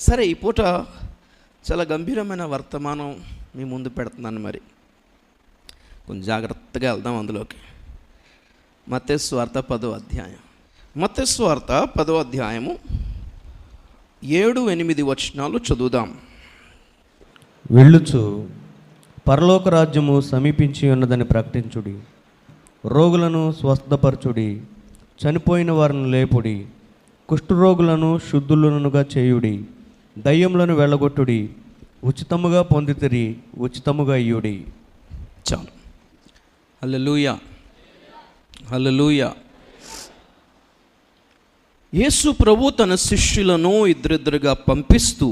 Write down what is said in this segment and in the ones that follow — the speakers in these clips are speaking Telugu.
సరే, ఈ పూట చాలా గంభీరమైన వర్తమానం మీ ముందు పెడుతున్నాను. మరి కొంచెం జాగ్రత్తగా వెళ్దాం అందులోకి. మత్తయి సువార్త 10వ అధ్యాయం. మత్తయి సువార్త 10వ అధ్యాయము 7-8 వచనాలు చదువుదాం. వెళ్ళుచు పరలోక రాజ్యము సమీపించి ఉన్నదని ప్రకటించుడి, రోగులను స్వస్థపరచుడి, చనిపోయిన వారిని లేపుడి, కుష్ఠరోగులను శుద్ధులనుగా చేయుడి, దయ్యములను వెళ్ళగొట్టుడి, ఉచితముగా పొందితిరి ఉచితముగా ఇయ్యుడి. చాలు. హల్లెలూయా, హల్లెలూయా. యేసు ప్రభు తన శిష్యులను ఇద్దరిద్దరుగా పంపిస్తూ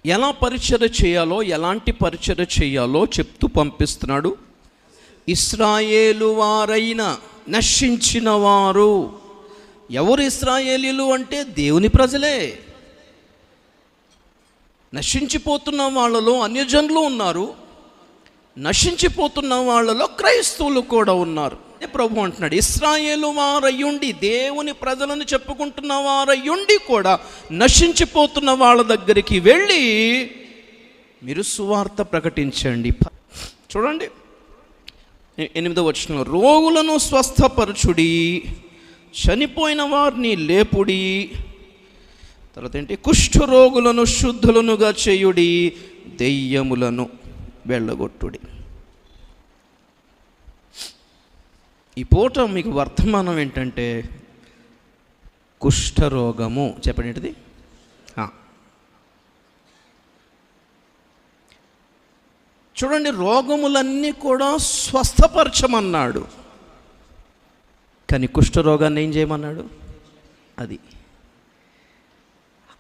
ఎలా పరిచర్య చేయాలో, ఎలాంటి పరిచర్య చేయాలో చెప్తూ పంపిస్తున్నాడు. ఇశ్రాయేలు వారైన నశించిన వారు. ఎవరు ఇశ్రాయేలీలు అంటే దేవుని ప్రజలే. నశించిపోతున్న వాళ్ళలో అన్యజనులు ఉన్నారు, నశించిపోతున్న వాళ్ళలో క్రైస్తవులు కూడా ఉన్నారు. ప్రభు అంటున్నాడు, ఇశ్రాయేలు వారయ్యుండి, దేవుని ప్రజలను చెప్పుకుంటున్న వారయ్యుండి కూడా నశించిపోతున్న వాళ్ళ దగ్గరికి వెళ్ళి మీరు సువార్త ప్రకటించండి. చూడండి 8వ వచనం, రోగులను స్వస్థపరచుడి, చనిపోయిన వారిని లేపుడి, తర్వాత ఏంటి, కుష్ఠరోగులను శుద్ధులనుగా చేయుడి, దెయ్యములను వెళ్ళగొట్టుడి. ఈ పూట మీకు వర్తమానం ఏంటంటే కుష్ఠరోగము. చెప్పండి ఏంటిది? చూడండి, రోగములన్నీ కూడా స్వస్థపరచమన్నాడు, కానీ కుష్ఠరోగాన్ని ఏం చేయమన్నాడు? అది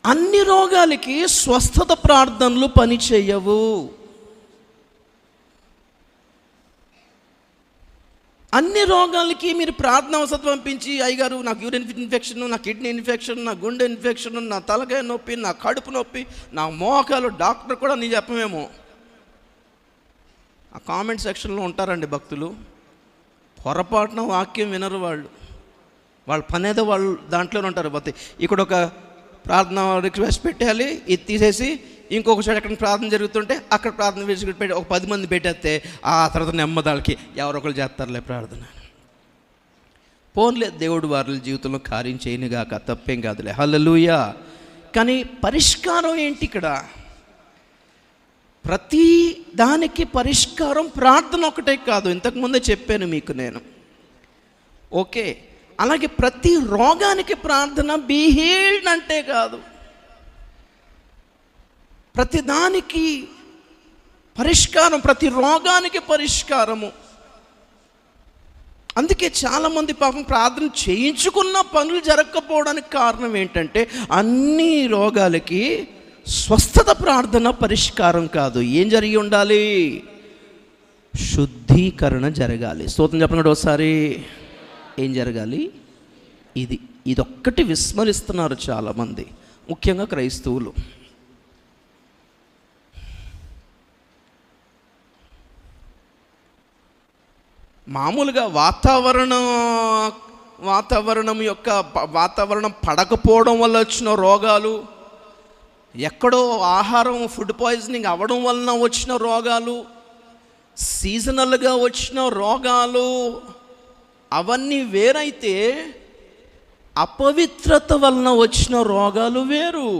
అన్ని రోగాలకి స్వస్థత ప్రార్థనలు పని చేయవు. అన్ని రోగాలకి మీరు ప్రార్థన అవసరం పంపించి, అయ్యగారు నాకు యూరిన్ ఇన్ఫెక్షన్, నా కిడ్నీ ఇన్ఫెక్షన్, నా గుండె ఇన్ఫెక్షన్, నా తలకాయ నొప్పి, నా కడుపు నొప్పి, నా మోకాలు, డాక్టర్ కూడా నీ చెప్పమేమో. ఆ కామెంట్ సెక్షన్లో ఉంటారండి భక్తులు, పొరపాటున వాక్యం వినరు. వాళ్ళ పనేదో వాళ్ళు దాంట్లోనే ఉంటారు. పోతే ఇక్కడ ఒక ప్రార్థన రిక్వెస్ట్ పెట్టాలి, ఇది తీసేసి ఇంకొక చోట ఎక్కడ ప్రార్థన జరుగుతుంటే అక్కడ ప్రార్థన పెట్టి ఒక 10 మంది పెట్టేస్తే ఆ తర్వాత నెమ్మదాలకి ఎవరొకరు చేస్తారులే ప్రార్థన. పోన్లే, దేవుడు వారి జీవితంలో కార్యం చేయనుగాక, తప్పేం కాదులే, హల్లెలూయా. కానీ పరిష్కారం ఏంటి ఇక్కడ? ప్రతి దానికి పరిష్కారం ప్రార్థన ఒకటే కాదు. ఇంతకుముందే చెప్పాను మీకు నేను. ఓకే, అలాగే ప్రతి రోగానికి ప్రార్థన బీ హీల్డ్ అంటే కాదు. ప్రతి దానికి పరిష్కారం, ప్రతి రోగానికి పరిష్కారము. అందుకే చాలామంది పాపం ప్రార్థన చేయించుకున్న పనులు జరగకపోవడానికి కారణం ఏంటంటే అన్ని రోగాలకి స్వస్థత ప్రార్థన పరిష్కారం కాదు. ఏం జరిగి ఉండాలి? శుద్ధీకరణ జరగాలి. స్తోత్రం చెప్పండి ఒకసారి. ఏం జరగాలి? ఇదొక్కటి విస్మరిస్తున్నారు చాలామంది, ముఖ్యంగా క్రైస్తవులు. మామూలుగా వాతావరణం పడకపోవడం వల్ల వచ్చిన రోగాలు, ఎక్కడో ఆహారం ఫుడ్ పాయిజనింగ్ అవ్వడం వలన వచ్చిన రోగాలు, సీజనల్గా వచ్చిన రోగాలు, అవన్నీ వేరైతే అపవిత్రత వలన వచ్చిన రోగాలు వేరు.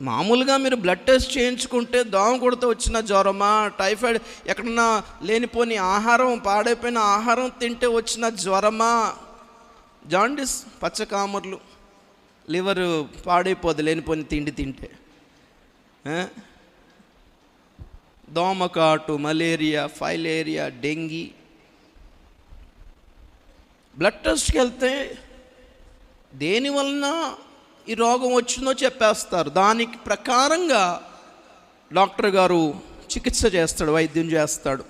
మామూలుగా మీరు బ్లడ్ టెస్ట్ చేయించుకుంటే దోమ కొడితే వచ్చిన జ్వరమా, టైఫాయిడ్, ఎక్కడన్నా లేనిపోని ఆహారం, పాడైపోయిన ఆహారం తింటే వచ్చిన జ్వరమా, జాండిస్, పచ్చకామర్లు, లివర్ పాడైపోదు లేనిపోని తిండి తింటే, దోమకాటు, మలేరియా, ఫైలేరియా, డెంగీ. బ్లడ్ టెస్ట్కి వెళ్తే దేనివలన ఈ రోగం వచ్చిందో చెప్పేస్తారు. దానికి ప్రకారంగా డాక్టర్ గారు చికిత్స చేస్తాడు, వైద్యం చేస్తాడు.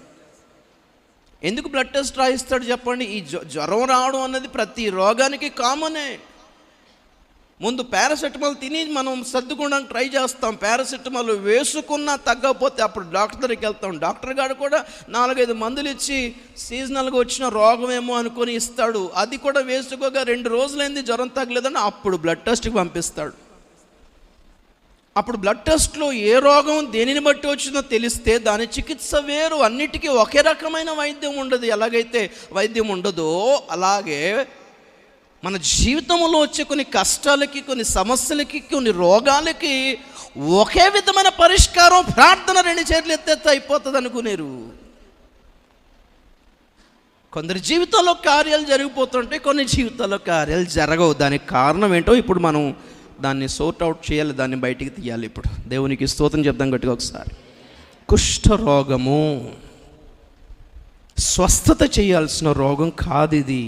ఎందుకు బ్లడ్ టెస్ట్ రాయిస్తాడు చెప్పండి? ఈ జ్వరం రావడం అన్నది ప్రతి రోగానికి కామనే. ముందు పారాసెటమాల్ తిని మనం సర్దుకోవడానికి ట్రై చేస్తాం. పారాసెటమాల్ వేసుకున్నా తగ్గకపోతే అప్పుడు డాక్టర్ దగ్గరికి వెళ్తాం. డాక్టర్ గారు కూడా 4-5 మందులు ఇచ్చి సీజనల్గా వచ్చిన రోగమేమో అనుకొని ఇస్తాడు. అది కూడా వేసుకోగా 2 రోజులైంది జ్వరం తగ్గలేదని అప్పుడు బ్లడ్ టెస్ట్కి పంపిస్తాడు. అప్పుడు బ్లడ్ టెస్ట్లో ఏ రోగం దేనిని బట్టి వచ్చిందో తెలిస్తే దాని చికిత్స వేరు. అన్నిటికీ ఒకే రకమైన వైద్యం ఉండదు. ఎలాగైతే వైద్యం ఉండదో అలాగే మన జీవితంలో వచ్చే కొన్ని కష్టాలకి, కొన్ని సమస్యలకి, కొన్ని రోగాలకి ఒకే విధమైన పరిష్కారం ప్రార్థన 2 చేతులు ఎత్తేస్తే అయిపోతుంది అనుకునేరు. కొందరి జీవితంలో కార్యాలు జరిగిపోతుంటే కొన్ని జీవితాల్లో కార్యాలు జరగవు. దానికి కారణం ఏంటో ఇప్పుడు మనం దాన్ని సోర్ట్ అవుట్ చేయాలి, దాన్ని బయటికి తీయాలి. ఇప్పుడు దేవునికి స్తోత్రం చెప్దాం గట్టిగా ఒకసారి. కుష్ఠరోగము స్వస్థత చేయాల్సిన రోగం కాదు ఇది.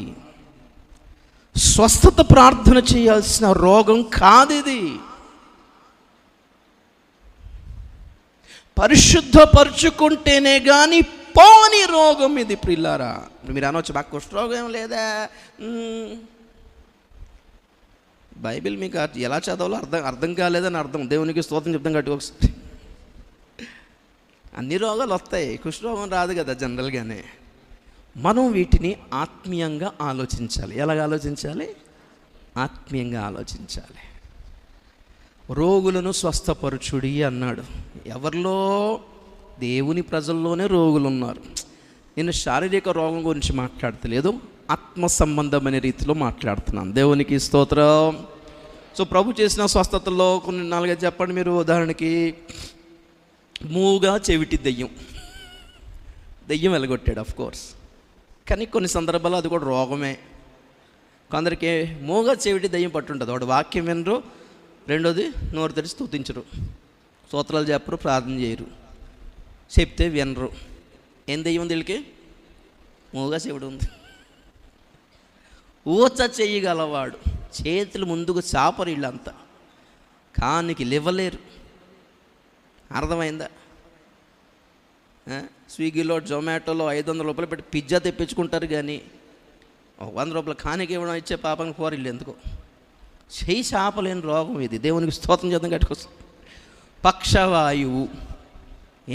స్వస్థత ప్రార్థన చేయాల్సిన రోగం కాదు ఇది. పరిశుద్ధపరుచుకుంటేనే కానీ పోని రోగం ఇది ప్రిల్లారా. మీరు అనవచ్చు మాకు కుష్ఠరోగం ఏం లేదా, బైబిల్ మీకు ఎలా చదవాలో అర్థం కాలేదని అర్థం. దేవునికి స్తోత్రం చెప్తాం గట్టిగా ఒకసారి. అన్ని రోగాలు వస్తాయి, కుష్ఠరోగం రాదు కదా జనరల్గానే. మనం వీటిని ఆత్మీయంగా ఆలోచించాలి. ఎలాగ ఆలోచించాలి? ఆత్మీయంగా ఆలోచించాలి. రోగులను స్వస్థపరచుడి అన్నాడు. ఎవరిలో? దేవుని ప్రజల్లోనే రోగులు ఉన్నారు. నేను శారీరక రోగం గురించి మాట్లాడతలేదు, ఆత్మ సంబంధమైన రీతిలో మాట్లాడుతున్నాను. దేవునికి స్తోత్రం. సో ప్రభు చేసిన స్వస్థతల్లో కొన్ని 4-5 చెప్పండి మీరు. ఉదాహరణకి మూగా చెవిటి దెయ్యం వెలగొట్టాడు ఆఫ్ కోర్స్, కానీ కొన్ని సందర్భాల్లో అది కూడా రోగమే. కొందరికి మూగా చెవిటి దెయ్యం పట్టుంటుంది. వాడు వాక్యం వినరు, రెండోది నోరు తెరిచి స్తుతించరు, స్తోత్రాలు చెప్పరు, ప్రార్థన చేయరు, చెప్తే వినరు. ఏం దెయ్యం ఉంది వీళ్ళకి? మూగా చెవిడు ఉంది. ఊచ చెయ్యగలవాడు, చేతులు ముందుకు చాపరు వీళ్ళంతా, కానికి లేవలేరు. అర్థమైందా? స్విగ్గీలో జొమాటోలో 500 రూపాయలు పెట్టి పిజ్జా తెప్పించుకుంటారు, కానీ 100 రూపాయలు కానికి ఇవ్వడం ఇచ్చే పాపానికి పోరిల్లు ఎందుకో. చెయ్యి చాపలేని రోగం ఇది. దేవునికి స్తోత్రం చేద్దాం కట్టుకొస్తాం. పక్షవాయువు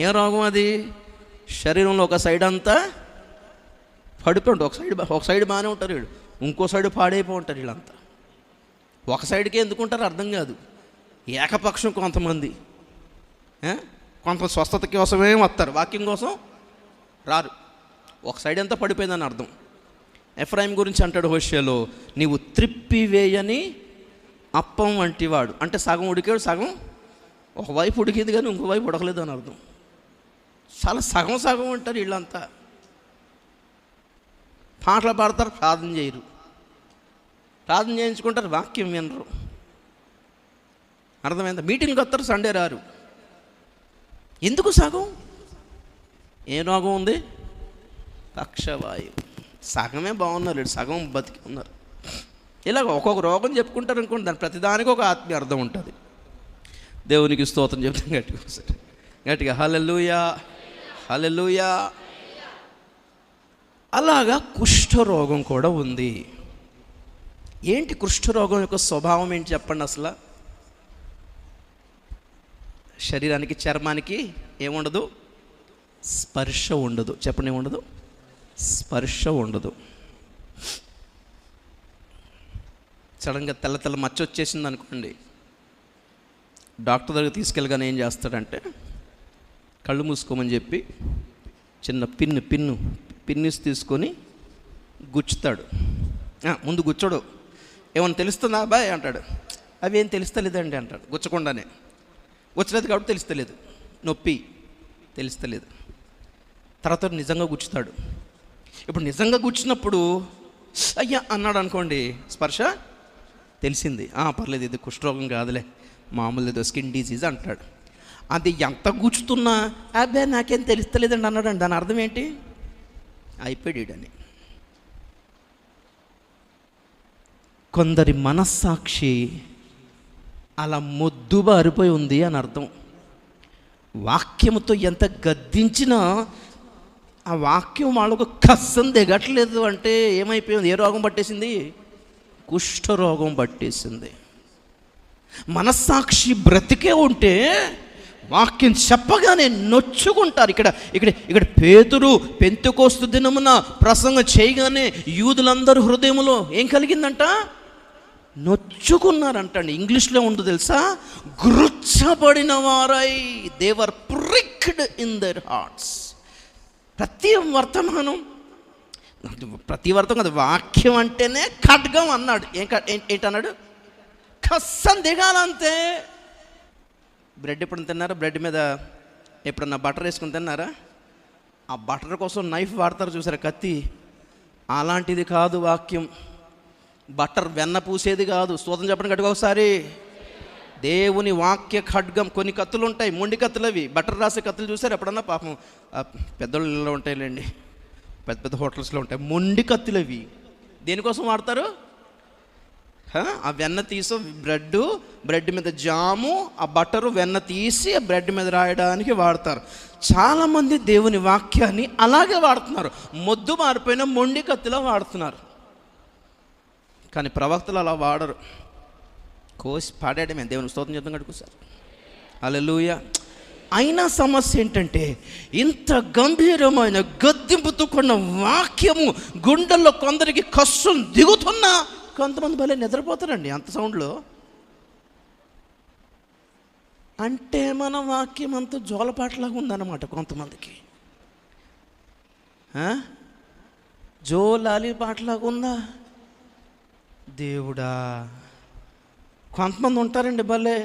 ఏ రోగం అది? శరీరంలో ఒక సైడ్ అంతా పడిపోయి ఉంటుంది. ఒక సైడ్ బాగానే ఉంటారు వీడు, ఇంకో సైడ్ పాడైపోయి ఉంటారు వీళ్ళంతా. ఒక సైడ్కే ఎందుకుంటారు అర్థం కాదు. ఏకపక్షం కొంతమంది కొంత స్వస్థత కోసమే వస్తారు, వాక్యం కోసం రారు. ఒక సైడ్ అంతా పడిపోయిందని అర్థం. ఎఫ్రాయిం గురించి అంటాడు హోషేలో, నీవు త్రిప్పివేయని అప్పం వంటి వాడు. అంటే సగం ఉడికాడు, సగం ఒకవైపు ఉడికింది కానీ ఇంకోవైపు ఉడకలేదు అని అర్థం. చాలా సగం అంటారు వీళ్ళంతా. పాటలు పాడతారు, ప్రార్థన చేయరు, ప్రార్థన చేయించుకుంటారు, వాక్యం వినరు. అర్థమైందా? మీటింగ్కి వస్తారు, సండే రారు. ఎందుకు సగం? ఏ రోగం ఉంది? పక్షవాయువు. సగమే బాగున్నారు, సగం బతికి ఉన్నారు. ఇలాగ ఒక్కొక్క రోగం చెప్పుకుంటారు అనుకోండి, దాని ప్రతిదానికి ఒక ఆత్మీయ అర్థం ఉంటుంది. దేవునికి స్తోత్రం చెప్తాం గట్టిగా ఒకసారి, గట్టిగా హల్లెలూయా, హల్లెలూయా. అలాగా కుష్ఠరోగం కూడా ఉంది. ఏంటి కుష్ఠరోగం యొక్క స్వభావం ఏంటి చెప్పండి అసలు? శరీరానికి, చర్మానికి ఏముండదు? స్పర్శ ఉండదు. చెప్పండి, ఏముండదు? స్పర్శ ఉండదు. సడన్గా తెల్ల మచ్చ వచ్చేసింది అనుకోండి, డాక్టర్ దగ్గర తీసుకెళ్ళగానే ఏం చేస్తాడంటే కళ్ళు మూసుకోమని చెప్పి చిన్న పిన్నిస్ తీసుకొని గుచ్చుతాడు. ముందు గుచ్చడు, ఏమన్నా తెలుస్తుందా బాయ్ అంటాడు. అవి ఏం తెలుస్తలేదండి అంటాడు. గుచ్చకుండానే, గుచ్చలేదు కాబట్టి తెలుస్తలేదు, నొప్పి తెలుస్తలేదు. తర్వాత నిజంగా గుచ్చుతాడు. ఇప్పుడు నిజంగా గుచ్చినప్పుడు అయ్యా అన్నాడు అనుకోండి, స్పర్శ తెలిసింది, పర్లేదు ఇది కుష్ఠరోగం కాదులే, మామూలు ఏదో స్కిన్ డిసీజ్ అంటాడు. అది ఎంత గుచ్చుతున్నా అబ్బే నాకేం తెలుస్తలేదండి అన్నాడండి. దాని అర్థం ఏంటి? అయిపోయాడని. కొందరి మనస్సాక్షి అలా మొద్దుబారిపోయి ఉంది అని అర్థం. వాక్యముతో ఎంత గద్దించినా ఆ వాక్యం వాళ్ళకు కస్సం దిగట్లేదు. అంటే ఏమైపోయింది? ఏ రోగం పట్టేసింది? కుష్ఠరోగం పట్టేసింది. మనస్సాక్షి బ్రతికే ఉంటే వాక్యం చెప్పగానే నొచ్చుకుంటారు. ఇక్కడ పేతురు పెంతెకోస్తు దినమున ప్రసంగం చేయగానే యూదులందరూ హృదయంలో ఏం కలిగిందంట? నొచ్చుకున్నారంటండి. ఇంగ్లీష్లో ఉందో తెలుసా? గురుచ్చబడిన వారై, they were pricked in their hearts. ప్రతి వర్తమానం కాదు, వాక్యం అంటేనే ఖడ్గం అన్నాడు. ఏంటన్నాడు? కస్సం దిగాలంతే. బ్రెడ్ ఎప్పుడు తిన్నారా? బ్రెడ్ మీద ఎప్పుడన్నా బటర్ వేసుకుని తిన్నారా? ఆ బటర్ కోసం నైఫ్ వాడతారు చూసారా, కత్తి. అలాంటిది కాదు వాక్యం. బటర్ వెన్న పూసేది కాదు. స్తోత్రం చెప్పండి గట్టిగా ఒకసారి. దేవుని వాక్య ఖడ్గం. కొన్ని కత్తులు ఉంటాయి, మొండి కత్తులు. అవి బటర్ రాసే కత్తులు చూసారు ఎప్పుడన్నా? పాపం పెద్దోళ్ళలో ఉంటాయిలేండి, పెద్ద పెద్ద హోటల్స్లో ఉంటాయి మొండి కత్తులు. అవి దేనికోసం వాడతారు? ఆ వెన్న తీసి బ్రెడ్ మీద జాము, ఆ బటరు వెన్న తీసి ఆ బ్రెడ్ మీద రాయడానికి వాడతారు. చాలామంది దేవుని వాక్యాన్ని అలాగే వాడుతున్నారు. మొద్దు మారిపోయిన మొండి కత్తిలో వాడుతున్నారు. కానీ ప్రవక్తలు అలా వాడరు. కోసి పాడేయడమే. దేవుని స్తోత్రం చేద్దాం కడుకోసారి. హల్లెలూయా. అయినా సమస్య ఏంటంటే, ఇంత గంభీరమైన గద్దింపుతో కూడిన వాక్యము గుండెల్లో కొందరికి కష్టం దిగుతున్నా కొంతమంది భలే నిద్రపోతారండి అంత సౌండ్లో. అంటే మన వాక్యం అంత జోలపాటలాగా ఉందన్నమాట కొంతమందికి. జోలాలి పాటలాగా ఉందా? దేవుడా. కొంతమంది ఉంటారండి భలే,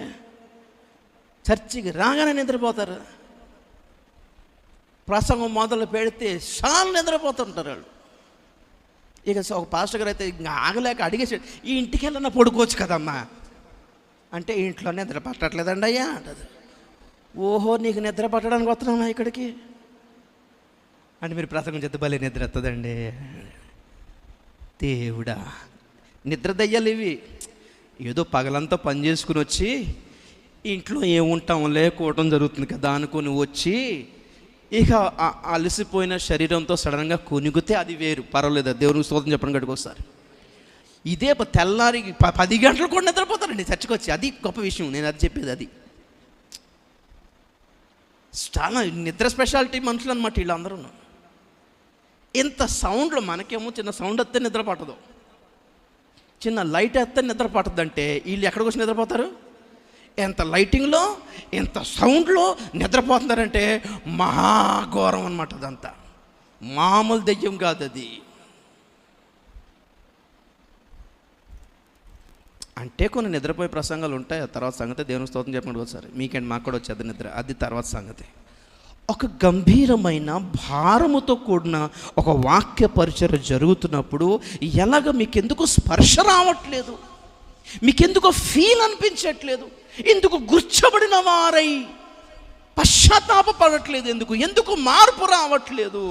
చర్చికి రాగానే నిద్రపోతారు. ప్రసంగం మొదలు పెడితే చాలా నిద్రపోతుంటారు వాళ్ళు. ఇక ఒక పాస్టర్ గారు అయితే ఇంకా ఆగలేక అడిగేసాడు, ఈ ఇంటికి వెళ్ళినా పడుకోవచ్చు కదమ్మా అంటే, ఇంట్లో నిద్ర పట్టట్లేదండి అయ్యా అంటది. ఓహో, నీకు నిద్ర పట్టడానికి వస్తున్నామా ఇక్కడికి అంటే, మీరు ప్రసంగం చేస్తే భలే నిద్ర వస్తుందండి. దేవుడా, నిద్ర దయ్యాలు ఇవి. ఏదో పగలంతా పని చేసుకుని వచ్చి ఇంట్లో ఏముంటాం లేకపోవటం జరుగుతుంది కదా అనుకుని వచ్చి, ఇక అలసిపోయిన శరీరంతో సడన్గా కొనిగితే అది వేరు, పర్వాలేదు. దేవునికి స్తోత్రం చెప్పడం గడికొస్తారు. ఇదే తెల్లారి 10 గంటలు కూడా నిద్రపోతారండి చర్చకు వచ్చి. అది గొప్ప విషయం. నేను అది చెప్పేది అది. చాలా నిద్ర స్పెషాలిటీ మనుషులు అనమాట వీళ్ళందరూ. ఇంత సౌండ్లో మనకేమో చిన్న సౌండ్ వస్తే నిద్ర పట్టదు, చిన్న లైట్ వేస్తే నిద్ర పట్టదంటే, వీళ్ళు ఎక్కడికి వచ్చి నిద్రపోతారు? ఎంత లైటింగ్లో, ఎంత సౌండ్లో నిద్రపోతున్నారంటే మహాఘోరం అనమాట. అదంతా మామూలు దెయ్యం కాదు అది. అంటే కొన్ని నిద్రపోయే ప్రసంగాలు ఉంటాయి. ఆ తర్వాత సంగతి దేవుని స్తోత్రం చెప్పండి ఒకసారి. మీకేంటి, మాకు కూడా వచ్చేది నిద్ర, అది తర్వాత సంగతి. ఒక గంభీరమైన భారముతో కూడిన ఒక వాక్య పరిచర్య జరుగుతున్నప్పుడు ఎలాగ మీకెందుకు స్పర్శ రావట్లేదు? మీకెందుకు ఫీల్ అనిపించట్లేదు? ఎందుకు గుర్చబడిన వారై పశ్చాత్తాపడట్లేదు? ఎందుకు మార్పు రావట్లేదు?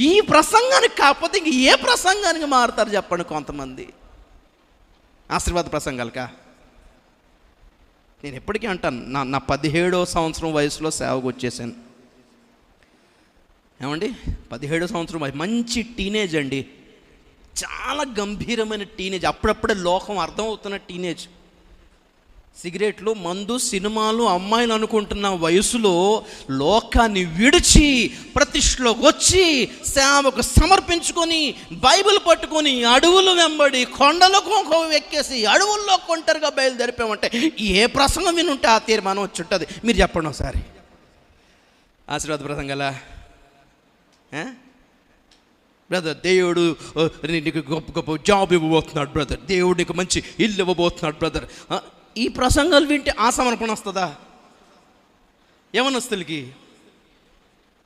ఈ ప్రసంగానికి కాకపోతే ఇంక ఏ ప్రసంగానికి మారుతారు చెప్పండి కొంతమంది? ఆశీర్వాద ప్రసంగాలకా? నేను ఎప్పటికీ అంటాను, నా 17వ సంవత్సరం వయసులో సేవకు వచ్చేసాను. ఏమండి, 17వ సంవత్సరం వయసు, మంచి టీనేజ్ అండి, చాలా గంభీరమైన టీనేజ్. అప్పుడప్పుడే లోకం అర్థమవుతున్న టీనేజ్. సిగరెట్లు, మందు, సినిమాలు, అమ్మాయిలు అనుకుంటున్న వయసులో లోకాన్ని విడిచి ప్రతిష్టలోకి వచ్చి సేవకు సమర్పించుకొని బైబిల్ పట్టుకొని అడవులు వెంబడి కొండలకు ఎక్కేసి అడవుల్లో కొంటరుగా బయలుదేరిపామంటే ఏ ప్రసంగం వినుంటే ఆ తీర్మానం వచ్చి ఉంటుంది? మీరు చెప్పండి ఒకసారి. ఆశీర్వాద ప్రసంగాలా? బ్రదర్, దేవుడు నీకు గొప్ప జాబ్ ఇవ్వబోతున్నాడు బ్రదర్, దేవుడు నీకు మంచి ఇల్లు ఇవ్వబోతున్నాడు బ్రదర్. ఈ ప్రసంగాలు వింటే ఆ సమర్పణ వస్తుందా? యవనస్తులకి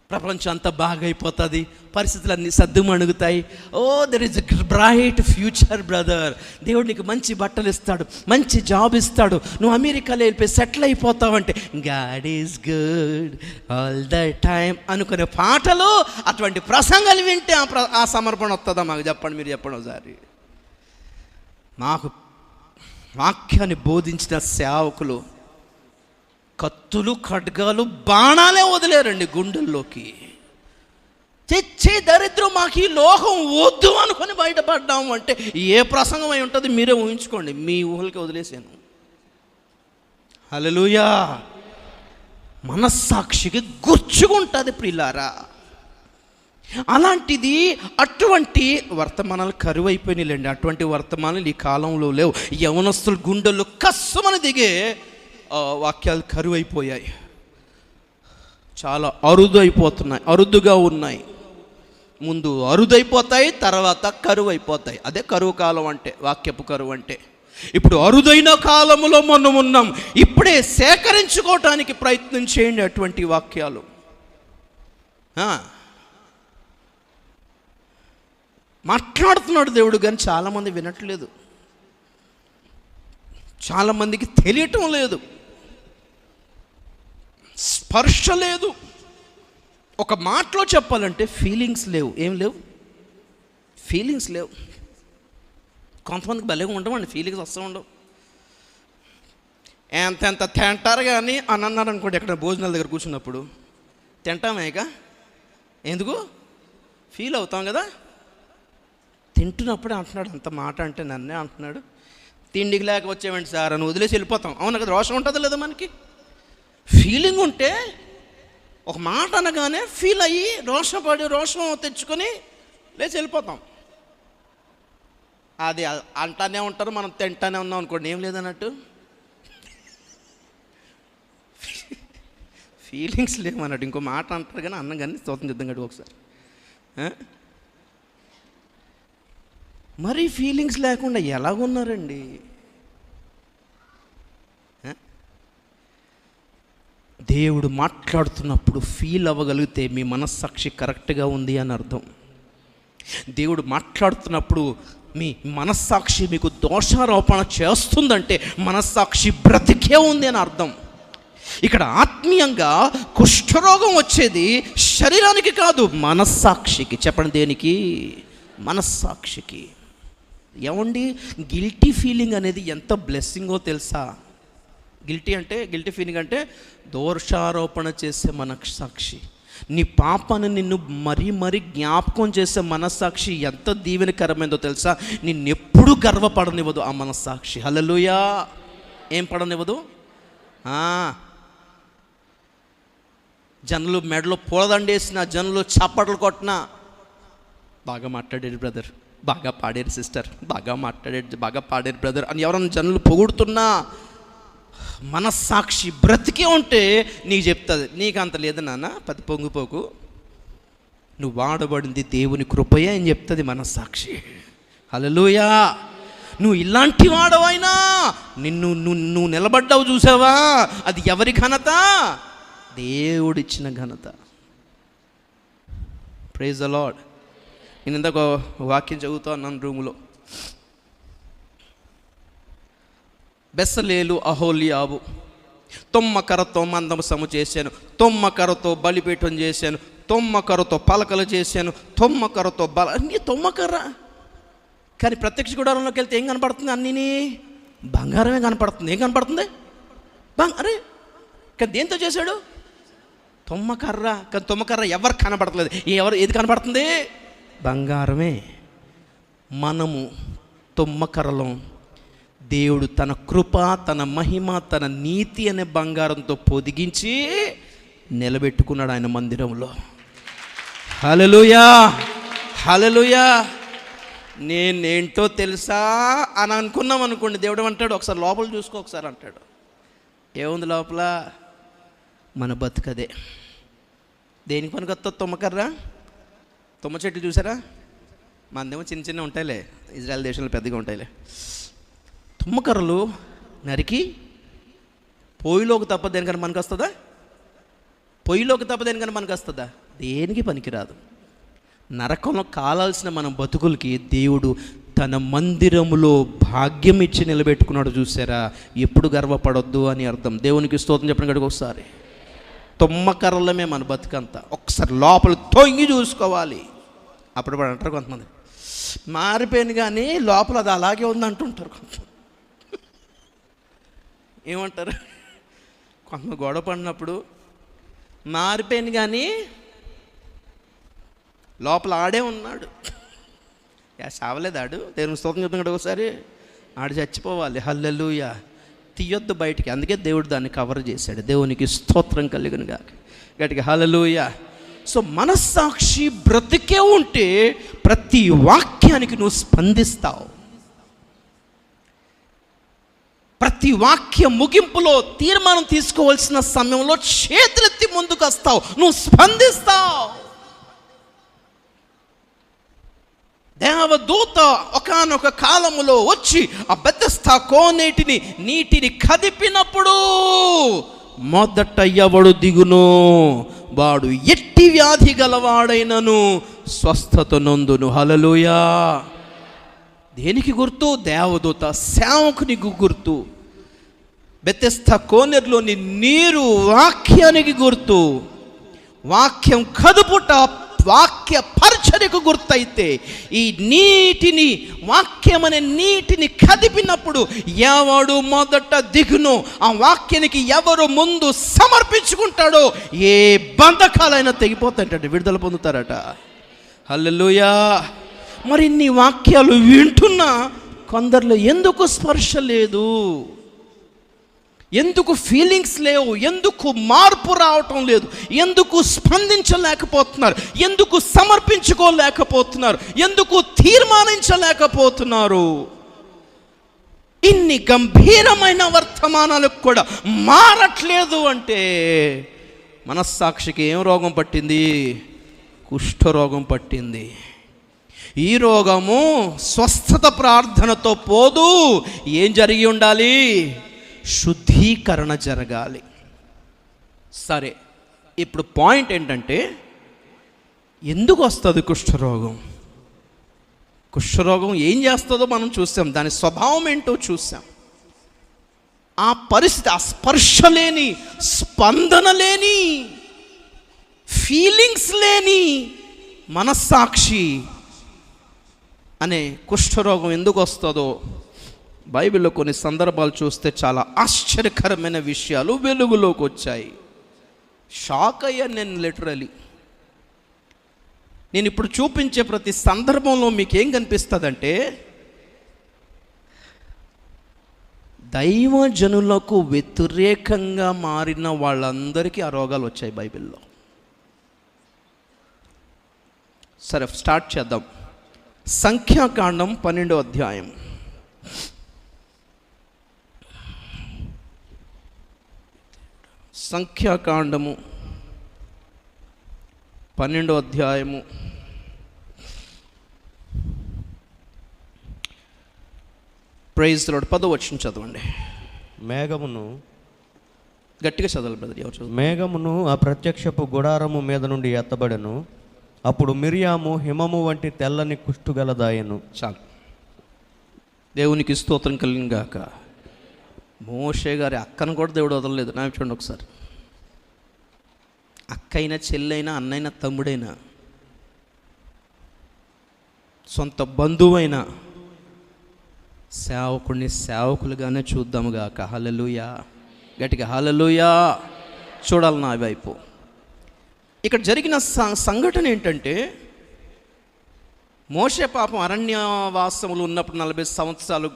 ప్రపంచం అంతా బాగా అయిపోతుంది, పరిస్థితులన్నీ సద్దుమణుగుతాయి. Oh, there is a bright future brother, దేవుడు నీకు మంచి బట్టలు ఇస్తాడు, మంచి జాబ్ ఇస్తాడు, నువ్వు అమెరికాలో వెళ్ళిపోయి సెటిల్ అయిపోతావంటే God is good all the time అనుకునే పాటలు, అటువంటి ప్రసంగాలు వింటే ఆ సమర్పణ వస్తుందా? మాకు చెప్పండి, మీరు చెప్పండి ఒకసారి. మాకు వాక్యాన్ని బోధించిన సేవకులు కత్తులు, ఖడ్గాలు, బాణాలే వదిలేరండి గుండెల్లోకి. తెచ్చే దరిద్రం మాకు ఈ లోకం వద్దు అనుకొని బయటపడ్డాము అంటే ఏ ప్రసంగం అయి ఉంటుంది? మీరే ఊహించుకోండి, మీ ఊహలకి వదిలేసాను. హల్లెలూయా. మనస్సాక్షికి గుర్చుకుంటుంది ప్రియులారా. అలాంటిది అటువంటి వర్తమానాలు కరువైపోయినాయిలేండి. అటువంటి వర్తమానాలు ఈ కాలంలో లేవు. యవనస్తుల గుండెల్లో కస్సుమని దిగే వాక్యాలు కరువైపోయాయి. చాలా అరుదైపోతున్నాయి, అరుదుగా ఉన్నాయి. ముందు అరుదైపోతాయి, తర్వాత కరువు అయిపోతాయి. అదే కరువు కాలం అంటే, వాక్యపు కరువు అంటే. ఇప్పుడు అరుదైన కాలములో మనం ఉన్నాం. ఇప్పుడే సేకరించుకోవటానికి ప్రయత్నం చేయండి అటువంటి వాక్యాలు. మాట్లాడుతున్నాడు దేవుడు, కానీ చాలామంది వినట్లేదు, చాలామందికి తెలియటం లేదు, స్పర్శ లేదు. ఒక మాటలో చెప్పాలంటే ఫీలింగ్స్ లేవు. ఏం లేవు? ఫీలింగ్స్ లేవు. కొంతమందికి భలేగా ఉండవండి, ఫీలింగ్స్ వస్తూ ఉండవు. ఎంత తింటారు కానీ అని అన్నారు అనుకోండి, ఎక్కడ భోజనాల దగ్గర కూర్చున్నప్పుడు తింటామేక, ఎందుకు ఫీల్ అవుతాం కదా. తింటున్నప్పుడే అంటున్నాడు, అంత మాట అంటే నన్నే అంటున్నాడు. తిండికి లేక వచ్చేవండి సార్ అని వదిలేసి వెళ్ళిపోతాం. అవును కదా, రోషం ఉంటుంది లేదా మనకి? ఫీలింగ్ ఉంటే ఒక మాట అనగానే ఫీల్ అయ్యి రోషం తెచ్చుకొని లేచి వెళ్ళిపోతాం. అది అంటానే ఉంటారు, మనం తింటానే ఉన్నాం అనుకోండి, ఏం లేదన్నట్టు. ఫీలింగ్స్ లేవన్నట్టు. ఇంకో మాట అంటారు కానీ అన్నం కానీ స్తోత్రం చేద్దాం గడి ఒకసారి. మరి ఫీలింగ్స్ లేకుండా ఎలాగున్నారండి? దేవుడు మాట్లాడుతున్నప్పుడు ఫీల్ అవ్వగలిగితే మీ మనస్సాక్షి కరెక్ట్గా ఉంది అని అర్థం. దేవుడు మాట్లాడుతున్నప్పుడు మీ మనస్సాక్షి మీకు దోషారోపణ చేస్తుందంటే మనస్సాక్షి బ్రతికే ఉంది అని అర్థం. ఇక్కడ ఆత్మీయంగా కుష్ఠరోగం వచ్చేది శరీరానికి కాదు, మనస్సాక్షికి. చెప్పండి, దేనికి? మనస్సాక్షికి. ఏమండి, గిల్టీ ఫీలింగ్ అనేది ఎంత బ్లెస్సింగో తెలుసా? గిల్టీ ఫీలింగ్ అంటే దోషారోపణ చేసే మనస్సాక్షి. నీ పాపాన్ని నిన్ను మరీ జ్ఞాపకం చేసే మనస్సాక్షి ఎంత దీవెనకరమైందో తెలుసా? నిన్నెప్పుడు గర్వపడనివ్వదు ఆ మనస్సాక్షి. హల్లెలూయా. ఏం పడనివ్వదు? జనులు మెడలో పూలదండేసిన, జనులు చప్పట్లు కొట్టినా, బాగా మాట్లాడారు బ్రదర్, బాగా పాడారు సిస్టర్, బాగా పాడారు బ్రదర్ అని ఎవరన్నా జనులు పొగుడుతున్నా, మనస్సాక్షి బ్రతికే ఉంటే నీకు చెప్తుంది, నీకు అంత లేదు నాన్న, పది పొంగిపోకు, నువ్వు వాడబడింది దేవుని కృపయే అని చెప్తుంది మనస్సాక్షి. హల్లెలూయా. నువ్వు ఇలాంటి వాడవైనా నువ్వు నిలబడ్డావు చూసావా, అది ఎవరి ఘనత? దేవుడిచ్చిన ఘనత. Praise the Lord. నేను ఇందాక వాక్యం చదువుతా ఉన్నాను రూములో. బెస్సలేలు అహోలియాబు తొమ్మకర్రతో మందసము చేశాను, తొమ్మకర్రతో బలిపీఠం చేశాను, తొమ్మకర్రతో పలకలు చేశాను, తొమ్మకర్రతో అన్నీ తొమ్మకర్ర. కానీ ప్రత్యక్ష గుడారంలోకి వెళ్తే ఏం కనపడుతుంది? అన్నీ బంగారమే కనపడుతుంది. ఏం కనపడుతుంది? అరే, కానీ దేంతో చేశాడు? తొమ్మకర్ర. కానీ తొమ్మకర్ర ఎవరు కనపడట్లేదు. ఏది కనపడుతుంది? బంగారమే. మనము తొమ్మకర్రలో దేవుడు తన కృప, తన మహిమ, తన నీతి అనే బంగారంతో పొదిగించి నిలబెట్టుకున్నాడు ఆయన మందిరంలో. హల్లెలూయా, హల్లెలూయా. నేనేంటో తెలుసా అని అనుకున్నాం అనుకోండి, దేవుడు అంటాడు ఒకసారి లోపల చూసుకో ఒకసారి అంటాడు. ఏముంది లోపల? మన బతుకదే. దేనికి పనికొస్తా? తుమ్మకర్ర. తుమ్మ చెట్లు చూసారా? మనదేమో చిన్న ఉంటాయిలే, ఇజ్రాయెల్ దేశంలో పెద్దగా ఉంటాయిలే. తుమ్మకర్రలు నరికి పొయ్యిలోకి తప్ప దేనికన్నా మనకు వస్తుందా? పొయ్యిలోకి తప్ప దేనికన్నా మనకు వస్తుందా? దేనికి పనికిరాదు. నరకంలో కాలాల్సిన మన బతుకులకి దేవుడు తన మందిరములో భాగ్యం ఇచ్చి నిలబెట్టుకున్నాడు చూసారా. ఎప్పుడు గర్వపడొద్దు అని అర్థం. దేవునికి స్తోత్రం చెప్పండి గడికి ఒకసారి. తుమ్మకర్రలమే మన బతుకంతా. ఒకసారి లోపల తొంగి చూసుకోవాలి. అప్పుడు అంటారు కొంతమంది, మారిపోయింది కానీ లోపల అది అలాగే ఉంది అంటుంటారు. కొంతమంది ఏమంటారు? కొంతమంది గొడవ పడినప్పుడు మారిపోయింది కానీ లోపల ఆడే ఉన్నాడు. చావలేదు ఆడు. దేవుని స్తోత్రం చెప్తున్నాడు ఒకసారి. ఆడు చచ్చిపోవాలి. హల్లెలూయా. తీయొద్దు బయటికి. అందుకే దేవుడు దాన్ని కవర్ చేశాడు. దేవునికి స్తోత్రం కలుగును గాక. గట్టిగా హల్లెలూయా. సో మనస్సాక్షి బ్రతికే ఉంటే ప్రతి వాక్యానికి నువ్వు స్పందిస్తావు. ప్రతి వాక్య ముగింపులో తీర్మానం తీసుకోవాల్సిన సమయంలో చేతులెత్తి ముందుకు వస్తావు, నువ్వు స్పందిస్తావు. దేవదూత ఒకానొక కాలములో వచ్చి ఆ బెతెస్దా కోనేటిని నీటిని కదిపినప్పుడు మొదట ఎవడు దిగును, వాడు ఎట్టి వ్యాధి గలవాడైనను స్వస్థత నొందును. హల్లెలూయా. దేనికి గుర్తు? దేవదూత సేవకునికి గుర్తు. బెతెస్దా కోనేరులోని నీరు వాక్యానికి గుర్తు. వాక్యం కదుపుట వాక్య పరిచర్యకు గుర్తయితే ఈ నీటిని, వాక్యం అనే నీటిని కదిపినప్పుడు ఎవడు మొదట దిగును, ఆ వాక్యానికి ఎవరు ముందు సమర్పించుకుంటాడో ఏ బంధకాలైనా తెగిపోతాయంట, విడుదల పొందుతారట. హల్లెలూయా. మరి ఇన్ని వాక్యాలు వింటున్నా కొందరిలో ఎందుకు స్పర్శ లేదు? ఎందుకు ఫీలింగ్స్ లేవు? ఎందుకు మార్పు రావటం లేదు? ఎందుకు స్పందించలేకపోతున్నారు? ఎందుకు సమర్పించుకోలేకపోతున్నారు? ఎందుకు తీర్మానించలేకపోతున్నారు? ఇన్ని గంభీరమైన వర్తమానాలకు కూడా మారట్లేదు అంటే మనస్సాక్షికి ఏం రోగం పట్టింది? కుష్ఠరోగం పట్టింది. ఈ రోగము స్వస్థత ప్రార్థనతో పోదు. ఏం జరిగి ఉండాలి? శుద్ధీకరణ జరగాలి. సరే, ఇప్పుడు పాయింట్ ఏంటంటే ఎందుకు వస్తుంది కుష్ఠరోగం? కుష్ఠరోగం ఏం చేస్తుందో మనం చూసాం, దాని స్వభావం ఏంటో చూసాం. ఆ పరిస్థితి, ఆ స్పర్శ లేని, స్పందన లేని, ఫీలింగ్స్ లేని మనస్సాక్షి అనే కుష్ఠరోగం ఎందుకు వస్తుందో బైబిల్లో కొన్ని సందర్భాలు చూస్తే చాలా ఆశ్చర్యకరమైన విషయాలు వెలుగులోకి వచ్చాయి. షాక్ అయ్యాను నేను లిటరలీ. నేను ఇప్పుడు చూపించే ప్రతి సందర్భంలో మీకు ఏం కనిపిస్తుందంటే దైవజనులకు వ్యతిరేకంగా మారిన వాళ్ళందరికీ ఆ రోగాలు వచ్చాయి బైబిల్లో. సరే, స్టార్ట్ చేద్దాం. సంఖ్యాకాండం 12వ అధ్యాయం. సంఖ్యాకాండము 12వ అధ్యాయము ప్రైజ్ ది లార్డ్. 10వ వచనం చదవండి. మేఘమును, గట్టిగా చదవాలి బ్రదర్. ఎవరు చదువు? మేఘమును ఆ ప్రత్యక్షపు గుడారము మీద నుండి ఎత్తబడెను. అప్పుడు మిరియాము హిమము వంటి తెల్లని కుష్ఠుగలదాయను. చాలు. దేవునికి స్తోత్రం కలిగిన గాక. మోషే గారి అక్కను కూడా దేవుడు వదలలేదు. నా చూడండి ఒకసారి. అక్కైనా, చెల్లైనా, అన్నైనా, తమ్ముడైనా, సొంత బంధువైనా సేవకుడిని సేవకులుగానే చూద్దాము గాక. హల్లెలూయా. గట్టిగా హల్లెలూయా. చూడాలి నా వైపు. ఇక్కడ జరిగిన సంఘటన ఏంటంటే మోషే పాపం అరణ్యవాసములు ఉన్నప్పుడు 40 సంవత్సరాలు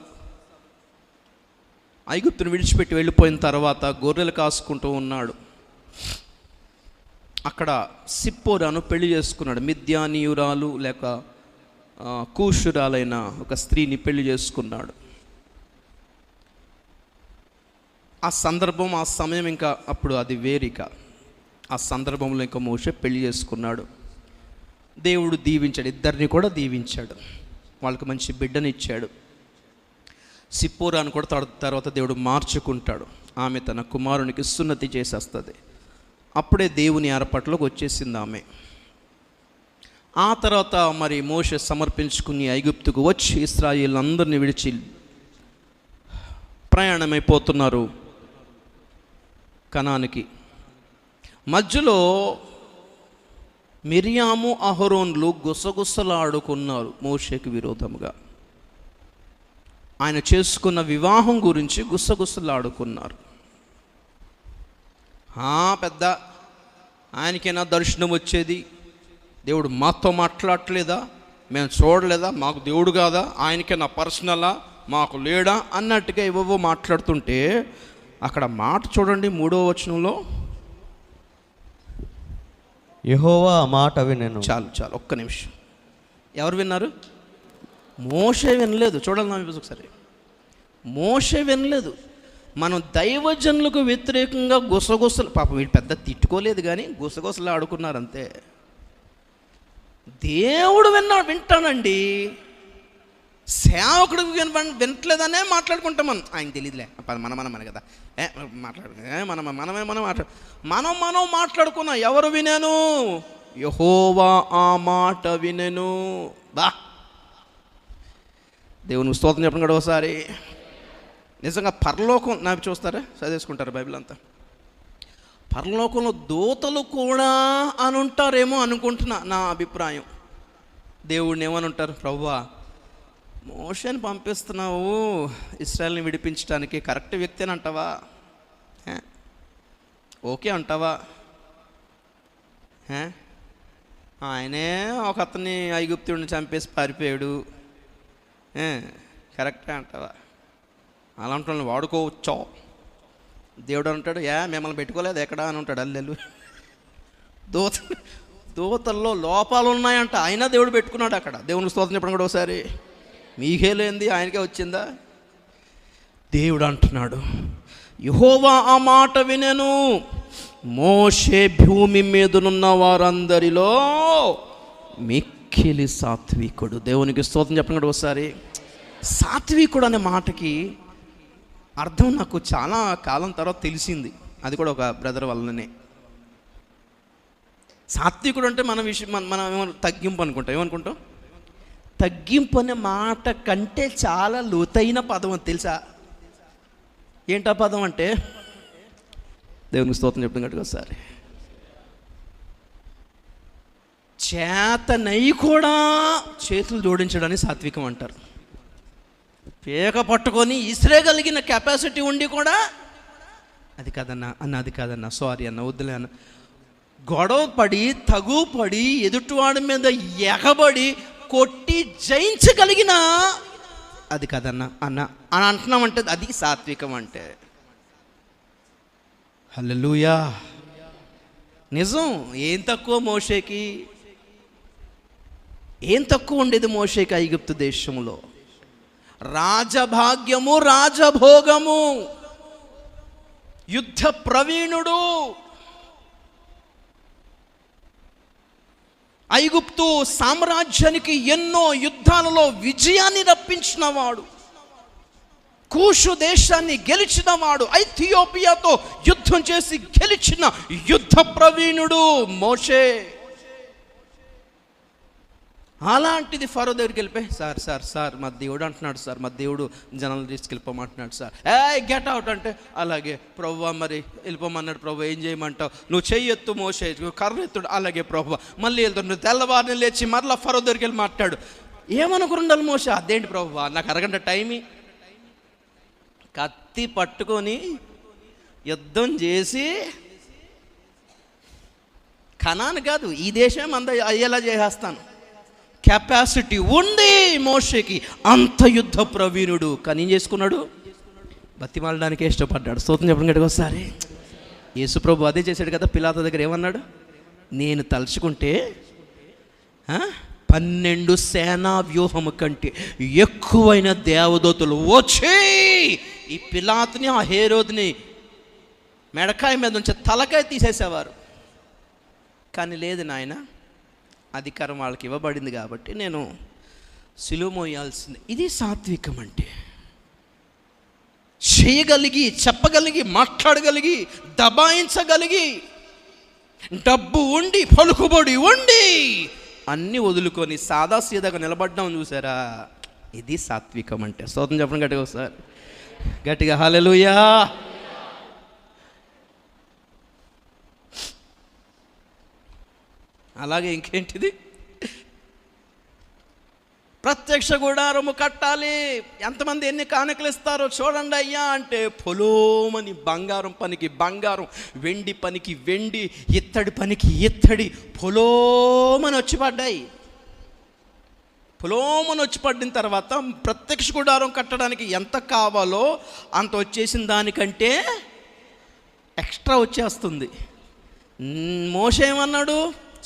ఐగుప్తును విడిచిపెట్టి వెళ్ళిపోయిన తర్వాత గొర్రెలు కాసుకుంటూ ఉన్నాడు. అక్కడ సిప్పోరాను పెళ్లి చేసుకున్నాడు. మిద్యానీయురాలు లేక కూషురాలైన ఒక స్త్రీని పెళ్లి చేసుకున్నాడు. ఆ సందర్భం, ఆ సమయం ఇంకా అప్పుడు అది వేరిక. ఆ సందర్భంలో ఇంకా మోషే పెళ్లి చేసుకున్నాడు. దేవుడు దీవించాడు, ఇద్దరిని కూడా దీవించాడు. వాళ్ళకి మంచి బిడ్డనిచ్చాడు. సిప్పోరాను కూడా తర్వాత దేవుడు మార్చుకుంటాడు. ఆమె తన కుమారునికి సున్నతి చేసేస్తుంది. అప్పుడే దేవుని ఏర్పాట్లోకి వచ్చేసింది ఆమె. ఆ తర్వాత మరి మోషే సమర్పించుకుని ఐగుప్తుకు వచ్చి ఇశ్రాయేలులందరినీ విడిచి ప్రయాణమైపోతున్నారు కనానికి. మధ్యలో మిరియాము, అహరోన్లు గుసగుసలాడుకున్నారు మోషేకి విరోధముగా. ఆయన చేసుకున్న వివాహం గురించి గుసగుసలాడుకున్నారు. పెద్ద ఆయనకైనా దర్శనం వచ్చేది, దేవుడు మాతో మాట్లాడలేదా, మేము చూడలేదా, మాకు దేవుడు కాదా, ఆయనకైనా పర్సనలా మాకు లేడా అన్నట్టుగా ఏవేవో మాట్లాడుతుంటే అక్కడ మాట చూడండి 3వ వచనంలో, యెహోవా ఆ మాట వినెను. చాలు ఒక్క నిమిషం. ఎవరు విన్నారు? మోషే వినలేదు. చూడాలి నా ఒకసారి. మోషే వినలేదు. మనం దైవజనులకు వ్యతిరేకంగా గుసగుసలు, పాపం వీడు పెద్ద తిట్టుకోలేదు కానీ గుసగుసలు ఆడుకున్నారు అంతే. దేవుడు వింటానండి. సేవకుడు వినట్లేదనే మాట్లాడుకుంటాం. ఆయన తెలియదులే, మన కదా మనం మాట్లాడుకున్నాం. ఎవరు వినెను? యెహోవా ఆ మాట వినెను. బా, దేవునికి స్తోత్రం చెప్పండి కూడా ఒకసారి. నిజంగా పరలోకం నాకు చూస్తారా, చదివేసుకుంటారు బైబిల్ అంతా. పరలోకంలో దూతలు కూడా అని ఉంటారేమో అనుకుంటున్నా, నా అభిప్రాయం. దేవుడిని ఏమని ఉంటారు? ప్రభువా, మోషేని పంపిస్తున్నావు ఇశ్రాయేల్ని విడిపించడానికి, కరెక్ట్ వ్యక్తి అని అంటావా? ఓకే అంటావా? ఆయనే ఒక అతన్ని ఐగుప్తుడిని చంపేసి పారిపోయాడు, కరెక్టే అంటావా? అలాంటి వాళ్ళని వాడుకోవచ్చో? దేవుడు అంటాడు, మిమ్మల్ని పెట్టుకోలేదు ఎక్కడా అని ఉంటాడు. అల్లెలు దూతల్లో లోపాలు ఉన్నాయంట, అయినా దేవుడు పెట్టుకున్నాడు అక్కడ. దేవుని స్తోత్రం చెప్పడం కూడా ఒకసారి. మీకే లేనిది ఆయనకే వచ్చిందా? దేవుడు అంటున్నాడు, యెహోవా ఆ మాట వినెను, మోషే భూమి మీదనున్న వారందరిలో మిక్కిలి సాత్వికుడు. దేవునికి స్తోత్రం చెప్పడం కూడా ఒకసారి. సాత్వికుడు అనే మాటకి అర్థం నాకు చాలా కాలం తర్వాత తెలిసింది. అది కూడా ఒక బ్రదర్ వల్లనే. సాత్వికుడు అంటే మన విషయం మనం తగ్గింపు అనుకుంటాం. ఏమనుకుంటాం? తగ్గింపు అనే మాట కంటే చాలా లోతైన పదం అని తెలుసా? ఏంటా పదం అంటే, దేవునికి స్తోత్రం చెప్తాం గట్టిగా ఒకసారి. చేతనై కూడా చేతులు జోడించడాన్ని సాత్వికం అంటారు. పేక పట్టుకొని ఇసిరేగలిగిన కెపాసిటీ ఉండి కూడా అది కాదన్నా సారీ అన్న, వద్దులే అన్న, గొడవ పడి తగుపడి ఎదుటివాడి మీద ఎగబడి కొట్టి జయించగలిగిన అది కాదన్నా అన్న అని అంటున్నామంటే అది సాత్వికం అంటే. హల్లెలూయా. నిజం. ఏం తక్కువ మోషేకి? ఏం తక్కువ ఉండేది మోషేకి ఐగుప్తు దేశంలో? రాజభాగ్యము, రాజభోగము, యుద్ధ ప్రవీణుడు, ఐగుప్తు సామ్రాజ్యానికి ఎన్నో యుద్ధాలలో విజయాన్ని రప్పించిన వాడు, కూషు దేశాన్ని గెలిచిన వాడు, ఐథియోపియాతో యుద్ధం చేసి గెలిచిన యుద్ధ ప్రవీణుడు మోషే. అలాంటిది ఫరో దగ్గరికి వెళ్ళిపోయి, సార్ మా దేవుడు అంటున్నాడు సార్, మా దేవుడు జనాలు తీసుకెళ్ళిపోమంటున్నాడు సార్. గెట్ అవుట్ అంటే, అలాగే ప్రభువా, మరి వెళ్ళిపోమన్నాడు ప్రభు, ఏం చేయమంటావు? నువ్వు చెయ్యెత్తు మోషే, కర్ర ఎత్తుడు. అలాగే ప్రభు. మళ్ళీ వెళ్తాడు. నువ్వు తెల్లవారిని లేచి మరలా ఫరో దగ్గరికి వెళ్ళి మాట్లాడు. ఏమనుకుండాలి మోషే? అదేంటి ప్రభువా, నాకు అరగంట టైమి. కత్తి పట్టుకొని యుద్ధం చేసి కనాను కాదు, ఈ దేశం అంత అయ్యేలా చేసేస్తాను కెపాసిటీ ఉంది మోషేకి. అంత యుద్ధ ప్రవీణుడు. కానీ ఏం చేసుకున్నాడు? బతిమాలడానికే ఇష్టపడ్డాడు. స్తోత్రం చెప్పడం గట్టిగా ఒకసారి. యేసుప్రభు అదే చేశాడు కదా. పిలాతు దగ్గర ఏమన్నాడు? నేను తలుచుకుంటే 12 సేనా వ్యూహము కంటే ఎక్కువైన దేవదూతలు వచ్చి ఈ పిలాతుని, ఆ హేరోదుని మెడకాయ మీద నుంచి తలకాయ తీసేసేవారు. కానీ లేదు నాయన, అధికారం వాళ్ళకి ఇవ్వబడింది కాబట్టి నేను సిలువ మోయాల్సింది. ఇది సాత్వికం అంటే. చేయగలిగి, చెప్పగలిగి, మాట్లాడగలిగి, దబాయించగలిగి, డబ్బు ఉండి, పలుకుబడి ఉండి అన్నీ వదులుకొని సాదాసీదాగా నిలబడ్డాం చూసారా? ఇది సాత్వికం అంటే. స్తోత్రం చెప్పండి గట్టిగా ఒకసారి. గట్టిగా హల్లెలూయా. అలాగే ఇంకేంటిది? ప్రత్యక్ష గుడారము కట్టాలి. ఎంతమంది ఎన్ని కానుకలు ఇస్తారో చూడండి అయ్యా అంటే, పొలోమని బంగారం పనికి బంగారం, వెండి పనికి వెండి, ఇత్తడి పనికి ఇత్తడి పొలోమని వచ్చి పడ్డాయి. పొలోమని వచ్చి పడిన తర్వాత ప్రత్యక్ష గుడారం కట్టడానికి ఎంత కావాలో అంత వచ్చేసిన దానికంటే ఎక్స్ట్రా వచ్చేస్తుంది. మోషే ఏమన్నాడు?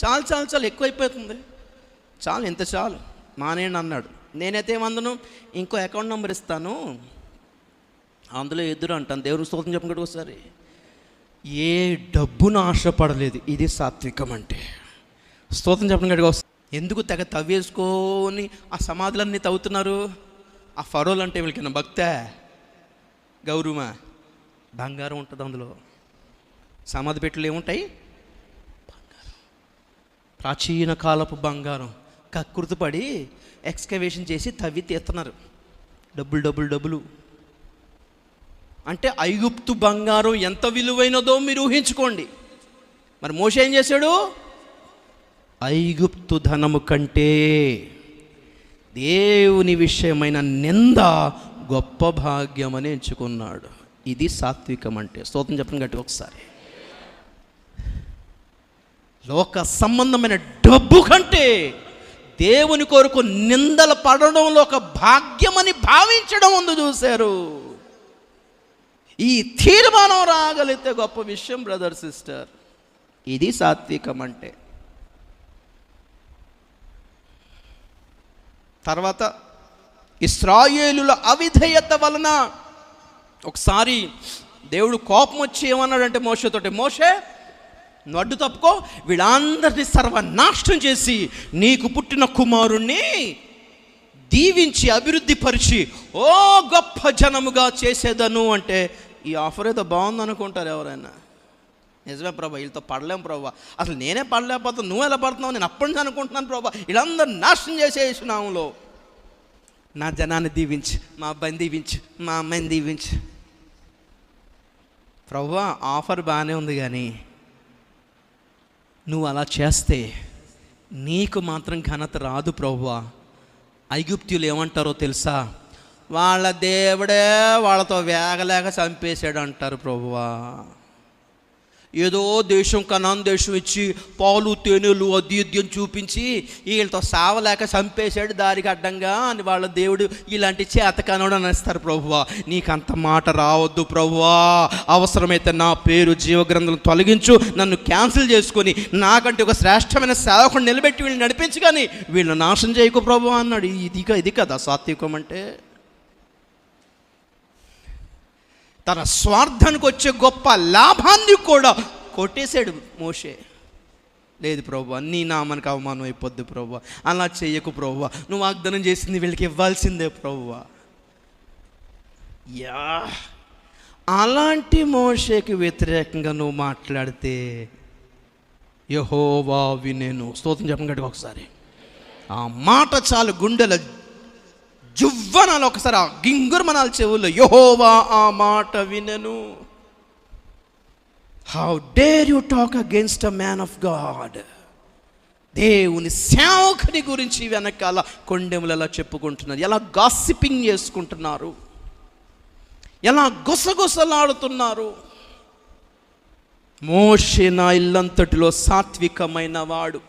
చాలు చాలు చాలు, ఎక్కువైపోతుంది, చాలు, ఇంత చాలు, మానేయండి అన్నాడు. నేనైతే ఏమందను, ఇంకో అకౌంట్ నెంబర్ ఇస్తాను, అందులో ఎదురు అంటాను. దేవుని స్తోత్రం చెప్పండి ఒకసారి. ఏ డబ్బును ఆశపడలేదు. ఇది సాత్వికం అంటే. స్తోత్రం చెప్పండి గడిగా. ఎందుకు తెగ తవ్వేసుకొని ఆ సమాధులన్నీ తవ్వుతున్నారు? ఆ ఫరోలు అంటే వీళ్ళకైనా భక్తే, గౌరవమా? బంగారం ఉంటుంది అందులో. సమాధి పెట్టులు ఏముంటాయి? బంగారం, ప్రాచీన కాలపు బంగారం. కక్కుర్తిపడి ఎక్స్కవేషన్ చేసి తవ్వి తీస్తున్నారు. డబ్బులు డబ్బులు డబ్బులు. అంటే ఐగుప్తు బంగారం ఎంత విలువైనదో మీరు ఊహించుకోండి. మరి మోషే ఏం చేశాడు? ఐగుప్తు ధనము కంటే దేవుని విషయమైన నింద గొప్ప భాగ్యమని ఎంచుకున్నాడు. ఇది సాత్వికం అంటే. స్తోత్రం చెప్పండి గట్టి ఒకసారి. లోక సంబంధమైన డబ్బు కంటే దేవుని కొరకు నిందలు పడడంలో ఒక భాగ్యమని భావించడం ముందు చూశారు. ఈ తీర్మానం రాగలిగితే గొప్ప విషయం బ్రదర్ సిస్టర్. ఇది సాత్వికం అంటే. తర్వాత ఇశ్రాయేలుల అవిధేయత వలన ఒకసారి దేవుడు కోపం వచ్చి ఏమన్నాడంటే మోషేతోటి, మోషే నువ్వు అడ్డు తప్పుకో, వీళ్ళందరినీ సర్వనాశనం చేసి నీకు పుట్టిన కుమారుణ్ణి దీవించి అభివృద్ధి పరిచి ఓ గొప్ప జనముగా చేసేదను అంటే, ఈ ఆఫర్ ఏదో బాగుంది అనుకుంటారు ఎవరైనా. నిజమే ప్రభా, వీళ్ళతో పడలేం ప్రభా, అసలు నేనే పడలేకపోతాను, నువ్వు ఎలా పడుతున్నావు, నేను అప్పటి నుంచి అనుకుంటున్నాను ప్రభా, వీళ్ళందరూ నాశనం చేసేసినాములో. నా జనాన్ని దీవించు, మా అబ్బాయిని దీవించు, మా అమ్మాయిని దీవించు. ప్రభా ఆఫర్ బాగానే ఉంది, కానీ నువ్వు అలా చేస్తే నీకు మాత్రం ఘనత రాదు ప్రభువా. ఐగుప్తులు ఏమంటారో తెలుసా? వాళ్ళ దేవుడే వాళ్ళతో వేగలేక చంపేశాడు అంటారు ప్రభువా. ఏదో దేశం, కనాన్ దేశం ఇచ్చి పాలు తేనెలు అది ఇది చూపించి వీళ్ళతో సావలేక చంపేశాడు దారికి అడ్డంగా అని వాళ్ళ దేవుడు ఇలాంటి చేతకానోడు అనేస్తారు ప్రభువా. నీకంత మాట రావద్దు ప్రభువా. అవసరమైతే నా పేరు జీవగ్రంథంలో తొలగించు, నన్ను క్యాన్సిల్ చేసుకొని నాకంటే ఒక శ్రేష్టమైన సేవకుడు నిలబెట్టి వీళ్ళని నడిపించు, కానీ వీళ్ళని నాశనం చేయకు ప్రభువా అన్నాడు. ఇది కదా సాత్వికం అంటే. తన స్వార్థానికి వచ్చే గొప్ప లాభాన్ని కూడా కొట్టేశాడు మోషే. లేదు ప్రభువా, నీ నామానికి అవమానం అయిపోద్ది ప్రభువా, అలా చెయ్యకు ప్రభువా, నువ్వు వాగ్దానం చేసింది వీళ్ళకి ఇవ్వాల్సిందే ప్రభువా. అలాంటి మోషేకి వ్యతిరేకంగా నువ్వు మాట్లాడితే యెహోవా వినెను. స్తోత్రం చెప్పండి గట్టిగా ఒకసారి. ఆ మాట చాలు గుండెల జువ్వనాలు, ఒకసారి ఆ గింగుర్మనాలు చెవుల్లో, యెహోవా ఆ మాట వినెను. How dare you talk against a man of God. దేవుని సేవకుని గురించి వెనకాల కొండెములు ఎలా చెప్పుకుంటున్నారు, ఎలా గాసిపింగ్ చేసుకుంటున్నారు, ఎలా గుసగుసలాడుతున్నారు. మోషే నా ఇల్లంతటిలో సాత్వికమైన వాడు.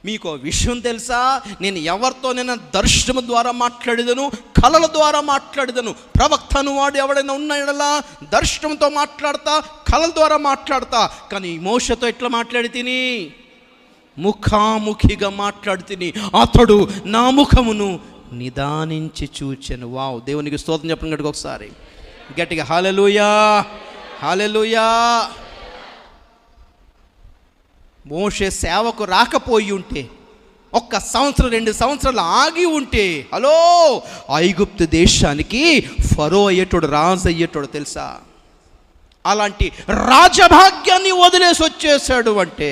మీకు విషయం తెలుసా? నేను ఎవరితోనైనా దర్శనం ద్వారా మాట్లాడేదను, కళల ద్వారా మాట్లాడేదను. ప్రవక్తను వాడు ఎవడైనా ఉన్నాడలా దర్శనంతో మాట్లాడతా, కళల ద్వారా మాట్లాడతా. కానీ మోషతో ఎట్లా మాట్లాడి తిని? ముఖాముఖిగా మాట్లాడి తిని. అతడు నా ముఖమును నిదానించి చూచెను. వావ్, దేవునికి స్తోత్రం చెప్పండి గట్టిగా ఒకసారి, గట్టిగా హల్లెలూయా, హల్లెలూయా. మోషే సేవకు రాకపోయి ఉంటే, 1 సంవత్సరం 2 సంవత్సరాలు ఆగి ఉంటే, హలో, ఐగుప్తు దేశానికి ఫరో అయ్యేటోడు, రాజు అయ్యేటోడు తెలుసా? అలాంటి రాజభాగ్యాన్ని వదిలేసి వచ్చేసాడు అంటే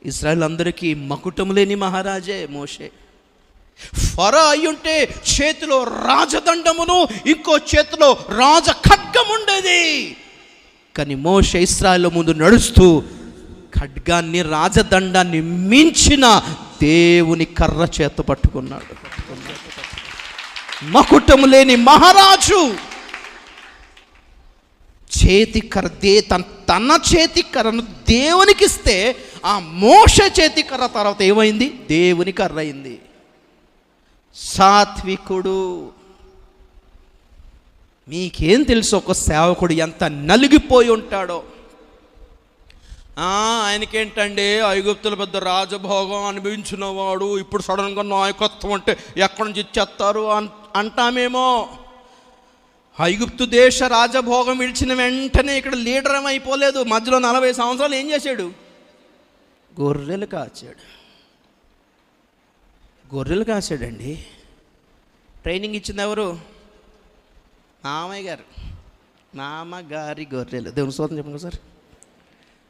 ఇశ్రాయేల్ అందరికీ మకుటం లేని మహారాజే మోషే. ఫరో అయ్యుంటే చేతిలో రాజదండమును, ఇంకో చేతిలో రాజ ఖడ్గం ఉండేది. కానీ మోషే ఇశ్రాయేల్ ముందు నడుస్తూ ఖడ్గాన్ని, రాజదండాన్ని మించిన దేవుని కర్ర చేత పట్టుకున్నాడు. మకుటము లేని మహారాజు చేతి కర్ర, తన చేతి కర్రను దేవునికి ఇస్తే, ఆ మోషే చేతి కర్ర తర్వాత ఏమైంది? దేవుని కర్ర అయింది. సాత్వికుడు. మీకేం తెలుసు ఒక సేవకుడు ఎంత నలిగిపోయి ఉంటాడో? ఆయనకేంటండి, ఐగుప్తుల పెద్ద రాజభోగం అనుభవించిన వాడు, ఇప్పుడు సడన్గా నాయకత్వం అంటే ఎక్కడి నుంచి ఇచ్చేస్తారు అంటామేమో. ఐగుప్తు దేశ రాజభోగం విడిచిన వెంటనే ఇక్కడ లీడర్ అయిపోలేదు. మధ్యలో 40 సంవత్సరాలు ఏం చేశాడు? గొర్రెలు కాచాడు. గొర్రెలు కాచాడండి. ట్రైనింగ్ ఇచ్చింది ఎవరు? మామయ్య గారు. మామగారి గొర్రెలు. దేవుని స్తోత్రం చెప్పండి సార్.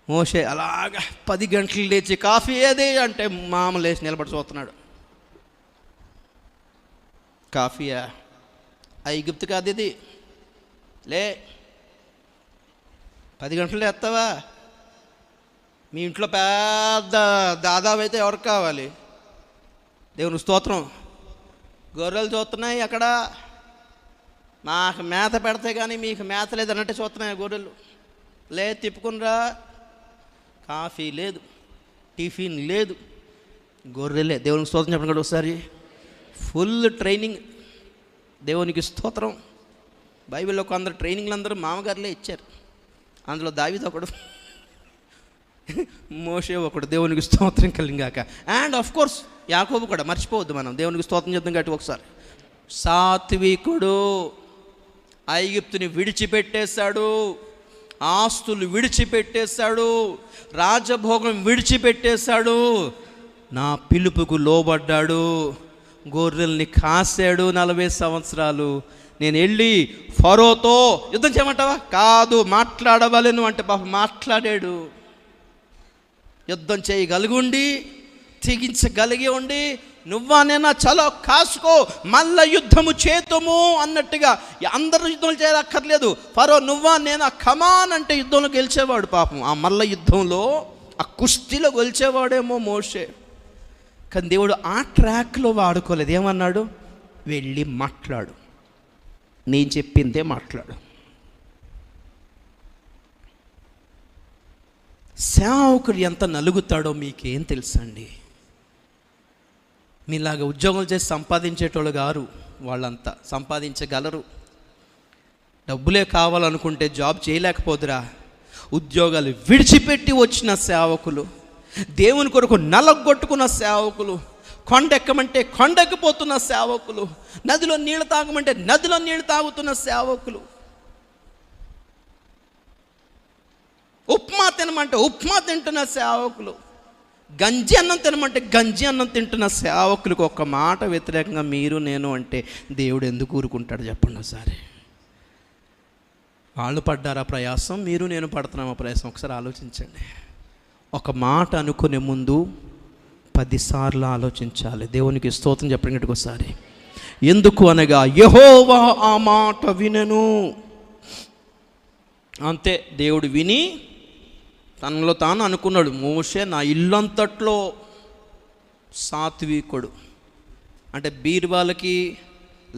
మోషే అలాగా 10 గంటలు లేచి కాఫీ ఏది అంటే మామ లేచి నిలబడి చూస్తున్నాడు. కాఫీయా? ఐగుప్తు కాదు ఇది. లే, 10 గంటలు లేస్తావా? మీ ఇంట్లో పెద్ద దాదాపు అయితే ఎవరికి కావాలి? దేవుని స్తోత్రం. గొర్రెలు చూస్తున్నాయి అక్కడ. నాకు మేత పెడితే కానీ మీకు మేత లేదన్నట్టే చూస్తున్నాయి గొర్రెలు. లే, తిప్పుకునిరా. కాఫీ లేదు, టిఫిన్ లేదు, గొర్రెలే. దేవునికి స్తోత్రం చెప్పండి కూడా ఒకసారి. Full training. దేవునికి స్తోత్రం. బైబిల్లో కొందరు ట్రైనింగ్లు అందరూ మామగారులే ఇచ్చారు. అందులో దావీదు ఒకడు, మోషే ఒకడు. దేవునికి స్తోత్రం కలిగాక. అండ్ ఆఫ్ కోర్స్ యాకోబు కూడా మర్చిపోవద్దు మనం. దేవునికి స్తోత్రం చెప్తాం కాబట్టి ఒకసారి. సాత్వికుడు. ఐగుప్తుని విడిచిపెట్టేశాడు, ఆస్తులు విడిచిపెట్టేశాడు, రాజభోగం విడిచిపెట్టేశాడు, నా పిలుపుకు లోబడ్డాడు, గొర్రెల్ని కాశాడు 40 సంవత్సరాలు. నేను వెళ్ళి ఫరోతో యుద్ధం చేయమంటావా? కాదు, మాట్లాడవలెను అంటే పాప మాట్లాడాడు. యుద్ధం చేయగలిగి తెగించగలిగి ఉండి, నువ్వా నేనా, చలో కాసుకో, మళ్ళా యుద్ధము చేతుము అన్నట్టుగా. అందరూ యుద్ధం చేయక్కర్లేదు. ఫరో నువ్వా నేనా, కమాన్ అంటే యుద్ధంలో గెలిచేవాడు పాపం. ఆ మల్ల యుద్ధంలో, ఆ కుస్తీలో గెలిచేవాడేమో మోషే. కానీ దేవుడు ఆ ట్రాక్లో వాడుకోలేదు. ఏమన్నాడు? వెళ్ళి మాట్లాడు, నేను చెప్పిందే మాట్లాడు. సేవకుడు ఎంత నలుగుతాడో మీకేం తెలుసండి? మీలాగా ఉద్యోగం చేసి సంపాదించేటోళ్ళు గారు. వాళ్ళంతా సంపాదించగలరు. డబ్బులే కావాలనుకుంటే జాబ్ చేయలేకపోదురా. ఉద్యోగాలు విడిచిపెట్టి వచ్చిన సేవకులు, దేవుని కొరకు నలగొట్టుకున్న సేవకులు, కొండెక్కమంటే కొండెక్కిపోతున్న సేవకులు, నదిలో నీళ్ళు తాగమంటే నదిలో నీళ్ళు తాగుతున్న సేవకులు, ఉప్మా తినమంటే ఉప్మా తింటున్న సేవకులు, గంజి అన్నం తినమంటే గంజి అన్నం తింటున్న సేవకులకు ఒక్క మాట వ్యతిరేకంగా మీరు నేను అంటే దేవుడు ఎందుకు ఊరుకుంటాడు చెప్పండి ఒకసారి. వాళ్ళు పడ్డారా ప్రయాసం, మీరు నేను పడుతున్నామా ప్రయాసం? ఒకసారి ఆలోచించండి. ఒక మాట అనుకునే ముందు 10 సార్లు ఆలోచించాలి. దేవునికి స్తోత్రం చెప్పండి ఒకసారి. ఎందుకు అనగా యెహోవా ఆ మాట వినెను. అంతే, దేవుడు విని తనలో తాను అనుకున్నాడు, మోషే నా ఇల్లంతట్లో సాత్వికుడు. అంటే బీరువాలకి,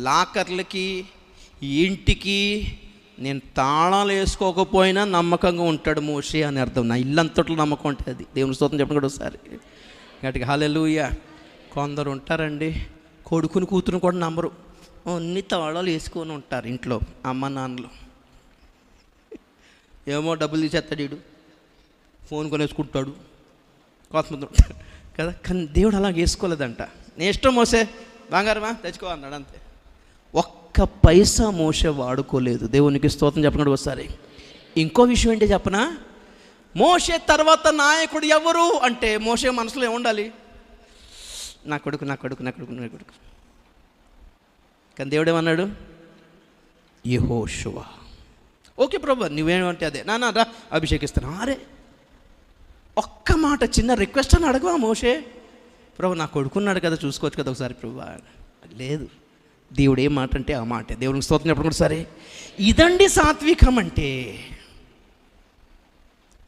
లాకర్లకి, ఇంటికి నేను తాళాలు వేసుకోకపోయినా నమ్మకంగా ఉంటాడు మోషే అని అర్థం. నా ఇల్లంతట్లో నమ్మకం ఉంటుంది. దేవుని స్తోత్రం చెప్పండి కూడా ఒకసారి గట్టిగా హల్లెలూయా. కొందరు ఉంటారండి, కొడుకుని కూతురు కూడా నమ్మరు. అన్ని తాళాలు వేసుకొని ఉంటారు ఇంట్లో అమ్మ నాన్నలు. ఏమో డబ్బులు తీసేస్తాడు వీడు, ఫోన్ కొనేసుకుంటాడు, కొంతమంది ఉంటాడు కదా. కానీ దేవుడు అలా వేసుకోలేదంట. నీ ఇష్టం మోసే, బంగారమా తెచ్చుకో అన్నాడు అంతే. ఒక్క పైసా మోసే వాడుకోలేదు. దేవునికి స్తోత్రం చెప్పండి ఒకసారి. ఇంకో విషయం ఏంటి చెప్పనా? మోషే తర్వాత నాయకుడు ఎవరు అంటే మోషే మనసులో ఏముండాలి? నా కొడుకు నా కొడుకు నా కొడుకు నా కొడుకు. కానీ దేవుడు ఏమన్నాడు? యెహోషువ. ఓకే ప్రభు, నువ్వేమంటే అదే, నా రా అభిషేకిస్తాను. అరే ఒక్క మాట, చిన్న రిక్వెస్ట్ అని అడగవా మోషే? ప్రభు నా కొడుకున్నాడు కదా, చూసుకోవచ్చు కదా ఒకసారి ప్రభు. లేదు, దేవుడు ఏ మాట అంటే ఆ మాట. దేవునికి స్తోత్రం చెప్పడం కూడా సరే. ఇదండి సాత్వికం అంటే.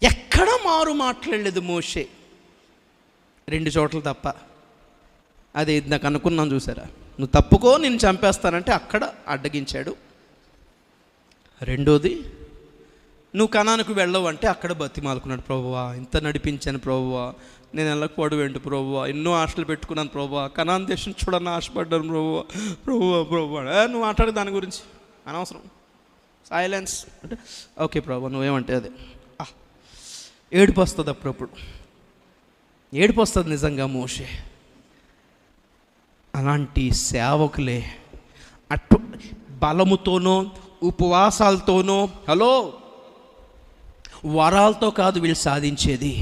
ఎక్కడ మారు మాట్లాడలేదు మోషే, 2 చోట్ల తప్ప. అదే నాకు అనుకున్నాను చూసారా, నువ్వు తప్పుకో నేను చంపేస్తానంటే అక్కడ అడ్డగించాడు. రెండోది, నువ్వు కనానుకు వెళ్ళవు అంటే అక్కడ బతిమాలుకున్నాడు. ప్రభువా ఇంత నడిపించాను ప్రభువా, నేను వెళ్ళకపోవడం ఏంటి ప్రభువా, ఎన్నో ఆశలు పెట్టుకున్నాను ప్రభువా, కనాన్ దేశం చూడని ఆశపడ్డాను ప్రభువా, ప్రభువా నువ్వు మాట్లాడే దాని గురించి అనవసరం, సైలెన్స్ అంటే ఓకే ప్రభు నువ్వేమంటే అదే. ఏడుపు వస్తుంది అప్పుడప్పుడు, ఏడుపు వస్తుంది నిజంగా. మోషే అలాంటి సేవకులే అటు బలముతోనో ఉపవాసాలతోనో, హలో, వరాలతో కాదు వీళ్ళు సాధించేది,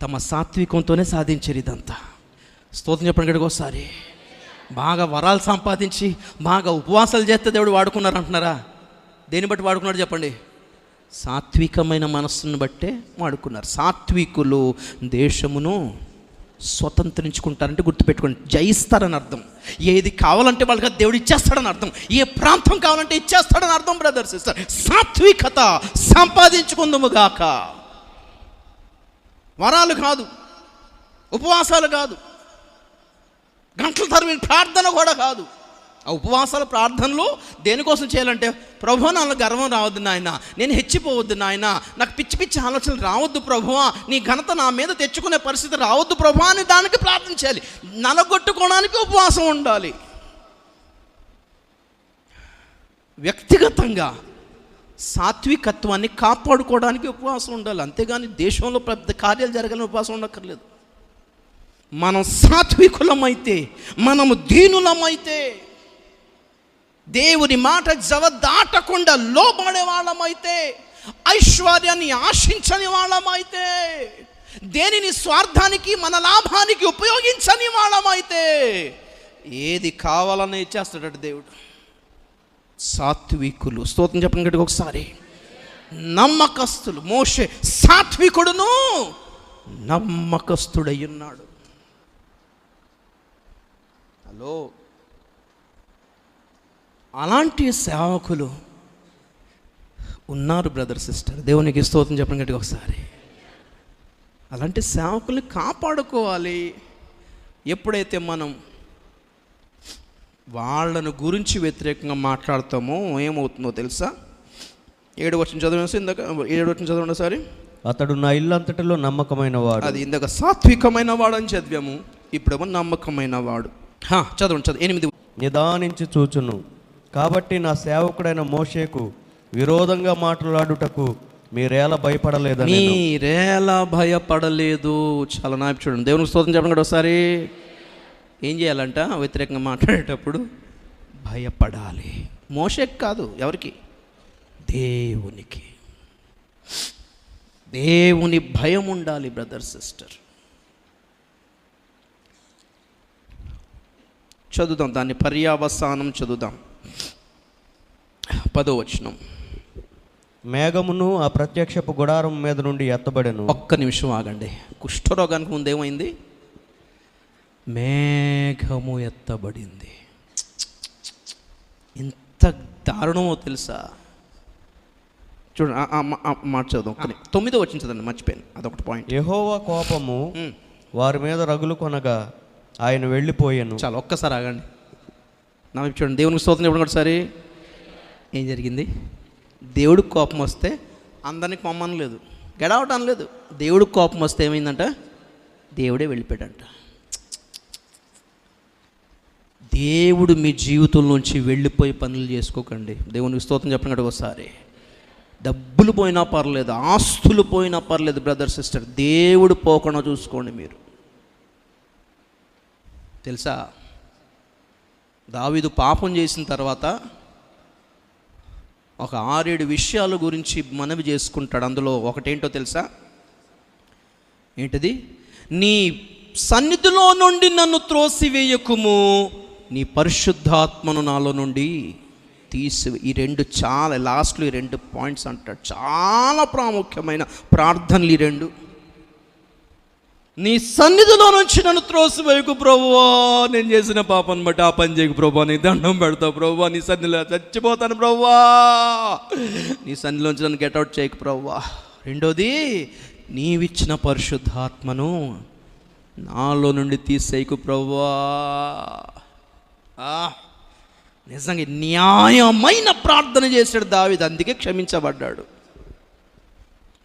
తమ సాత్వికంతోనే సాధించారు ఇదంతా. స్తోత్రం చెప్పండి గడికి ఒకసారి. బాగా వరాలు సంపాదించి బాగా ఉపవాసాలు చేస్తే దేవుడు వాడుకున్నారు అంటున్నారా? దేన్ని బట్టి వాడుకున్నాడు చెప్పండి? సాత్వికమైన మనస్సును బట్టే వాడుకున్నారు. సాత్వికులు దేశమును స్వతంత్రించుకుంటారంటే గుర్తుపెట్టుకోండి, జయిస్తారని అర్థం. ఏది కావాలంటే వాళ్ళకి దేవుడు ఇచ్చేస్తాడని అర్థం. ఏ ప్రాంతం కావాలంటే ఇచ్చేస్తాడని అర్థం. బ్రదర్ సిస్టర్, సాత్వికత సంపాదించుకుందాము గాక. వరాలు కాదు, ఉపవాసాలు కాదు, గంటల తరబడి ప్రార్థన కూడా కాదు. ఆ ఉపవాసాల ప్రార్థనలు దేనికోసం చేయాలంటే, ప్రభువా నాలో గర్వం రావద్దు నాయన, నేను హెచ్చిపోవద్దు నాయన, నాకు పిచ్చి పిచ్చి ఆలోచనలు రావద్దు ప్రభువా, నీ ఘనత నా మీద తెచ్చుకునే పరిస్థితి రావద్దు ప్రభువా అని దానికి ప్రార్థన చేయాలి. నలగొట్టుకోవడానికి ఉపవాసం ఉండాలి. వ్యక్తిగతంగా సాత్వికత్వాన్ని కాపాడుకోవడానికి ఉపవాసం ఉండాలి. అంతేగాని దేశంలో పెద్ద కార్యాలు జరగాలని ఉపవాసం ఉండక్కర్లేదు. మనం సాత్వికులమైతే, మనము దీనులమైతే, దేవుని మాట జవదాటకుండా లోబడే వాళ్ళమైతే, ఐశ్వర్యాన్ని ఆశించని వాళ్ళమైతే, దేనిని స్వార్థానికి మన లాభానికి ఉపయోగించని వాళ్ళమైతే, ఏది కావాలని ఇచ్చేస్తాడు దేవుడు. సాత్వికులు, స్తోత్రం చెప్పండి గట్టిగా ఒకసారి. నమ్మకస్తులు. మోషే సాత్వికుడును నమ్మకస్తుడై ఉన్నాడు. హలో, అలాంటి సేవకులు ఉన్నారు బ్రదర్ సిస్టర్. దేవునికి స్తోత్రం చెప్పండి గట్టిగా ఒకసారి. అలాంటి సేవకుల్ని కాపాడుకోవాలి. ఎప్పుడైతే మనం వాళ్ళను గురించి వ్యతిరేకంగా మాట్లాడతామో ఏమవుతుందో తెలుసా? 7వ వచనం చదవండి. ఇందాక 7వ వచనం చదవండి ఒకసారి. అతడు నా ఇల్లంతటిలో నమ్మకమైన వాడు. అది ఇందాక సాత్వికమైన వాడు అని చదివాము, ఇప్పుడేమో నమ్మకమైన వాడు. చదవండి 8. నిదానించి చూచును, కాబట్టి నా సేవకుడైన మోషేకు విరోధంగా మాట్లాడుటకు మీరేలా భయపడలేదు? మీరేలా భయపడలేదు? చాలా నాయకు చూడండి. దేవునికి స్తోత్రం చెప్పండి కూడా ఒకసారి. ఏం చేయాలంట? వ్యతిరేకంగా మాట్లాడేటప్పుడు భయపడాలి. మోషేకి కాదు, ఎవరికి? దేవునికి. దేవుని భయం ఉండాలి బ్రదర్ సిస్టర్. చదువుదాం దాన్ని, పర్యావసానం చదువుదాం. 10వ వచనం. మేఘమును ఆ ప్రత్యక్షపు గుడారం మీద నుండి ఎత్తబడెను. ఒక్క నిమిషం ఆగండి. కుష్ఠరోగానికి ముందు ఏమైంది? మేఘము ఎత్తబడింది. ఎంత దారుణమో తెలుసా? చూడండి మాట చదువు. 9వ వచనం చదవండి, మర్చిపోయాను, అదొకటి పాయింట్. యెహోవా కోపము వారి మీద రగులు కొనగా ఆయన వెళ్ళిపోయాను. చాలా, ఒక్కసారి ఆగండి. నా వైపు చూడండి. దేవునికి స్తోత్రం చెప్పండి ఒకసారి. ఏం జరిగింది? దేవుడికి కోపం వస్తే అందరికి పొమ్మని లేదు, గడవటం లేదు. దేవుడికి కోపం వస్తే ఏమైందంట? దేవుడే వెళ్ళిపోయాడంట. దేవుడు మీ జీవితంలోంచి వెళ్ళిపోయి పనులు చేసుకోకండి. దేవునికి స్తోత్రం చెప్పండి ఒకసారి. డబ్బులు పోయినా పర్లేదు, ఆస్తులు పోయినా పర్లేదు బ్రదర్ సిస్టర్, దేవుడు పోకుండా చూసుకోండి మీరు. తెలుసా, దావీదు పాపం చేసిన తర్వాత ఒక 6-7 విషయాల గురించి మనవి చేసుకుంటాడు. అందులో ఒకటేంటో తెలుసా? ఏంటిది? నీ సన్నిధిలో నుండి నన్ను త్రోసివేయకుము, నీ పరిశుద్ధాత్మను నాలో నుండి తీసివే. ఈ 2 చాలా లాస్ట్లో ఈ 2 పాయింట్స్ అంటాడు. చాలా ప్రాముఖ్యమైన ప్రార్థనలు ఈ 2. నీ సన్నిధిలో నుంచి నన్ను త్రోసివేయకు ప్రభువా, నేను చేసిన పాపాన్ని బట్టి ఆ పని చేయకు ప్రభువా, నీ దండం పెడతావు ప్రభువా, నీ సన్నిధిలో చచ్చిపోతాను ప్రభువా, నీ సన్నిధిలోంచి నన్ను గెట్అవుట్ చేయకు ప్రభువా. రెండోది, నీవిచ్చిన పరిశుద్ధాత్మను నాలో నుండి తీసేయకు ప్రభువా. నిజంగా న్యాయమైన ప్రార్థన చేశాడు దావీదు, అందుకే క్షమించబడ్డాడు.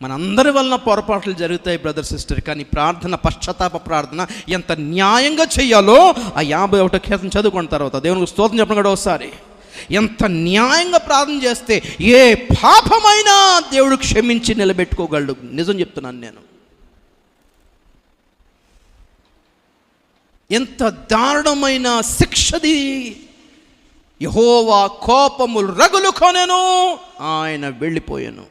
మనందరి వలన పొరపాట్లు జరుగుతాయి బ్రదర్ సిస్టర్. కానీ ప్రార్థన, పశ్చాత్తాప ప్రార్థన ఎంత న్యాయంగా చెయ్యాలో ఆ 51వ కీర్తన చదువుకున్న తర్వాత దేవునికి స్తోత్రం చెప్పడం కూడా ఒకసారి. ఎంత న్యాయంగా ప్రార్థన చేస్తే ఏ పాపమైనా దేవుడు క్షమించి నిలబెట్టుకోగలడు. నిజం చెప్తున్నాను నేను. ఎంత దారుణమైన శిక్షది. యెహోవా కోపములు రగులుకొనెను, ఆయన వెళ్ళిపోయాను.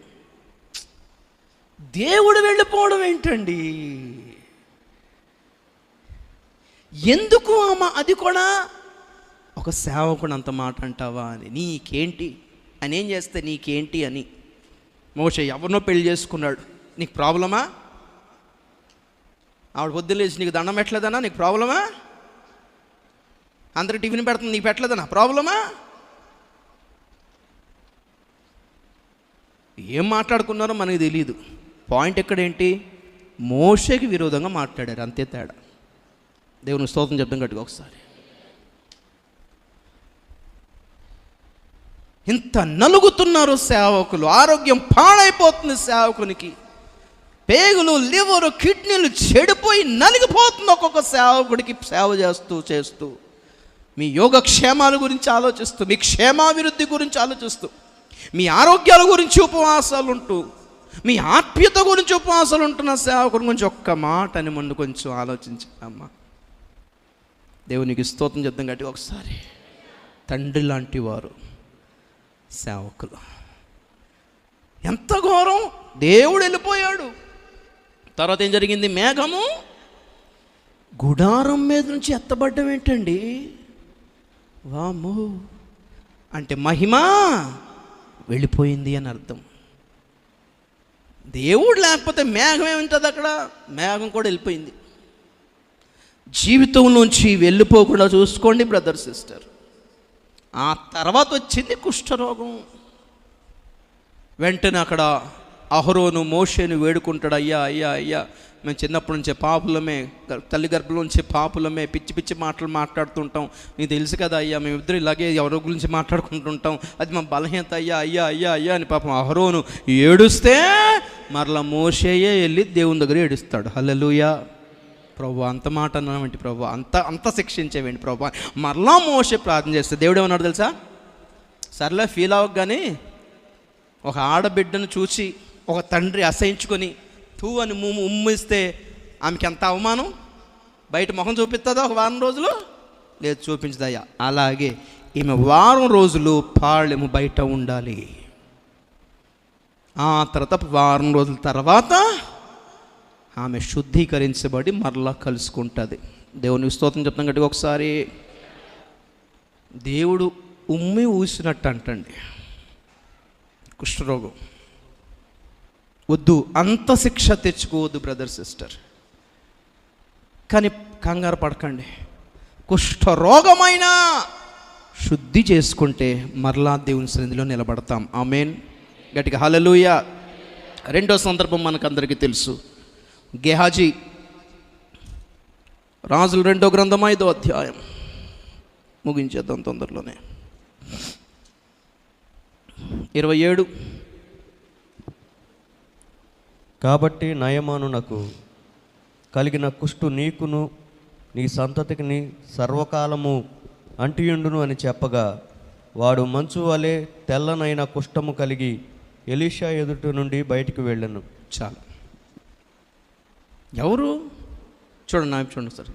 దేవుడు వెళ్ళిపోవడం ఏంటండి? ఎందుకు అది కూడా ఒక సేవకుడు అంత మాట అంటావా అని. నీకేంటి అని, ఏం చేస్తే నీకేంటి అని. మోషే ఎవరినో పెళ్లి చేసుకున్నాడు, నీకు ప్రాబ్లమా? ఆవిడ పొద్దులేసి నీకు దండం పెట్టలేదనా, నీకు ప్రాబ్లమా? అందరికి టిఫిన్ పెడుతుంది, నీకు పెట్టలేదనా, ప్రాబ్లమా? ఏం మాట్లాడుకున్నారో మనకి తెలియదు. పాయింట్ ఎక్కడేంటి? మోషేకి విరోధంగా మాట్లాడారు, అంతే తేడా. దేవుని స్తోత్రం చెప్తాం గట్టిగా ఒకసారి. ఇంత నలుగుతున్నారు సేవకులు, ఆరోగ్యం పాడైపోతుంది సేవకునికి. పేగులు, లివరు, కిడ్నీలు చెడిపోయి నలిగిపోతుంది ఒక్కొక్క సేవకుడికి సేవ చేస్తూ. మీ యోగక్షేమాల గురించి ఆలోచిస్తూ, మీ క్షేమాభివృద్ధి గురించి ఆలోచిస్తూ, మీ ఆరోగ్యాల గురించి ఉపవాసాలు ఉంటూ, మీ ఆత్మీయత గురించి ఉపవాసాలు ఉంటున్న సేవకుడి గురించి ఒక్క మాట అని ముందు కొంచెం ఆలోచించామ్మా. దేవునికి స్తోత్రం చెప్తాం గట్టిగా ఒకసారి. తండ్రి లాంటి వారు సేవకులు. ఎంత ఘోరం! దేవుడు వెళ్ళిపోయాడు. తర్వాత ఏం జరిగింది? మేఘము గుడారం మీద నుంచి ఎత్తబడ్డం ఏంటండి? వామ్మో, అంటే మహిమ వెళ్ళిపోయింది అని అర్థం. దేవుడు లేకపోతే మేఘం ఏముంటుంది అక్కడ? మేఘం కూడా వెళ్ళిపోయింది. జీవితంలోంచి వెళ్ళిపోకుండా చూసుకోండి బ్రదర్ సిస్టర్. ఆ తర్వాత వచ్చింది కుష్ఠరోగం. వెంటనే అక్కడ అహరోను మోషేను వేడుకుంటాడు, అయ్యా అయ్యా అయ్యా, మేము చిన్నప్పటి నుంచే పాపులమే, తల్లి గర్భంలో నుంచే పాపులమే, పిచ్చి పిచ్చి మాటలు మాట్లాడుతుంటాం, నీకు తెలుసు కదా అయ్యా, మేమిద్దరు ఇలాగే ఎవరి గురించి మాట్లాడుకుంటుంటాం, అది మా బలహీనత అయ్యా అయ్యా అయ్యా అయ్యా అని పాపం అహరోను ఏడుస్తే మరలా మోషేయే వెళ్ళి దేవుని దగ్గర ఏడుస్తాడు. హల్లెలూయా. ప్రభు అంత మాట అన్నామేంటి ప్రభు, అంత శిక్షించేవేంటి ప్రభు. మరలా మోషే ప్రార్థన చేస్తే దేవుడు ఏమన్నాడు తెలుసా? సర్లే ఫీల్ అవ్వగానే ఒక ఆడబిడ్డను చూసి ఒక తండ్రి అసహించుకొని తూ అని ఉమ్మిస్తే ఆమెకి ఎంత అవమానం. బయట ముఖం చూపిస్తుందా ఒక వారం రోజులు? లేదు, చూపించదయ్యా. అలాగే ఈమె వారం రోజులు పాళ్ళెము బయట ఉండాలి. ఆ తర్వాత వారం రోజుల తర్వాత ఆమె శుద్ధీకరించబడి మరలా కలుసుకుంటుంది. దేవుని స్తోత్రం చెప్తాం గట్టిగా ఒకసారి. దేవుడు ఉమ్మి ఊసినట్టు అంటండి కుష్ఠరోగం. వద్దు, అంత శిక్ష తెచ్చుకోవద్దు బ్రదర్ సిస్టర్. కానీ కంగారు పడకండి. కుష్ఠరోగమైనా శుద్ధి చేసుకుంటే మరలా దేవుని సన్నిధిలో నిలబడతాం. ఆమేన్. గట్టిగా హల్లెలూయా. రెండో సందర్భం మనకందరికీ తెలుసు. గెహాజీ రాజుల 2వ గ్రంథం 5వ అధ్యాయం. ముగించేద్దాం తొందరలోనే. 27. కాబట్టి నయమానునకు కలిగిన కుష్టు నీకును నీ సంతతికి సర్వకాలము అంటియుండును అని చెప్పగా, వాడు మంచు వలె తెల్లనైన కుష్ఠము కలిగి ఎలీషా ఎదుటి నుండి బయటికి వెళ్ళను. చాలు. ఎవరు చూడండి, నా చూడండి సార్.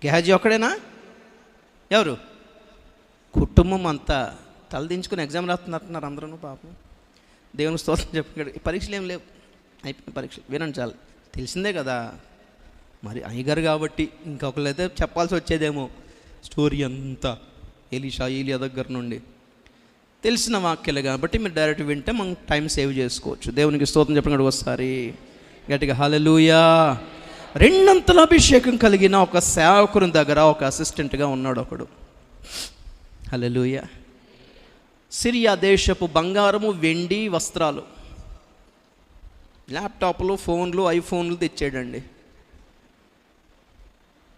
గెహాజీ ఒక్కడేనా? ఎవరు? కుటుంబం అంతా తలదించుకుని ఎగ్జామ్ రాస్తున్నట్టున్నారు అందరూ పాపం. దేవుని స్తోత్రం చెప్పాడు. ఈ పరీక్షలు ఏం లేవు, అయిపోయిన పరీక్షలు. వినండి చాలు, తెలిసిందే కదా. మరి అయ్యగారు కాబట్టి ఇంకొకళ్ళైతే చెప్పాల్సి వచ్చేదేమో స్టోరీ అంతా ఏలియా దగ్గర నుండి. తెలిసిన వాక్యాలు కాబట్టి మీరు డైరెక్ట్ వింటే మనం టైం సేవ్ చేసుకోవచ్చు. దేవునికి స్తోత్రం చెప్పండి ఒకసారి గట్టిగా హల్లెలూయా. 2 అభిషేకం కలిగిన ఒక సేవకుని దగ్గర ఒక అసిస్టెంట్గా ఉన్నాడు ఒకడు. హల్లెలూయా. సిరియా దేశపు బంగారము, వెండి, వస్త్రాలు, ల్యాప్టాప్లు, ఫోన్లు, ఐఫోన్లు తెచ్చాడండి.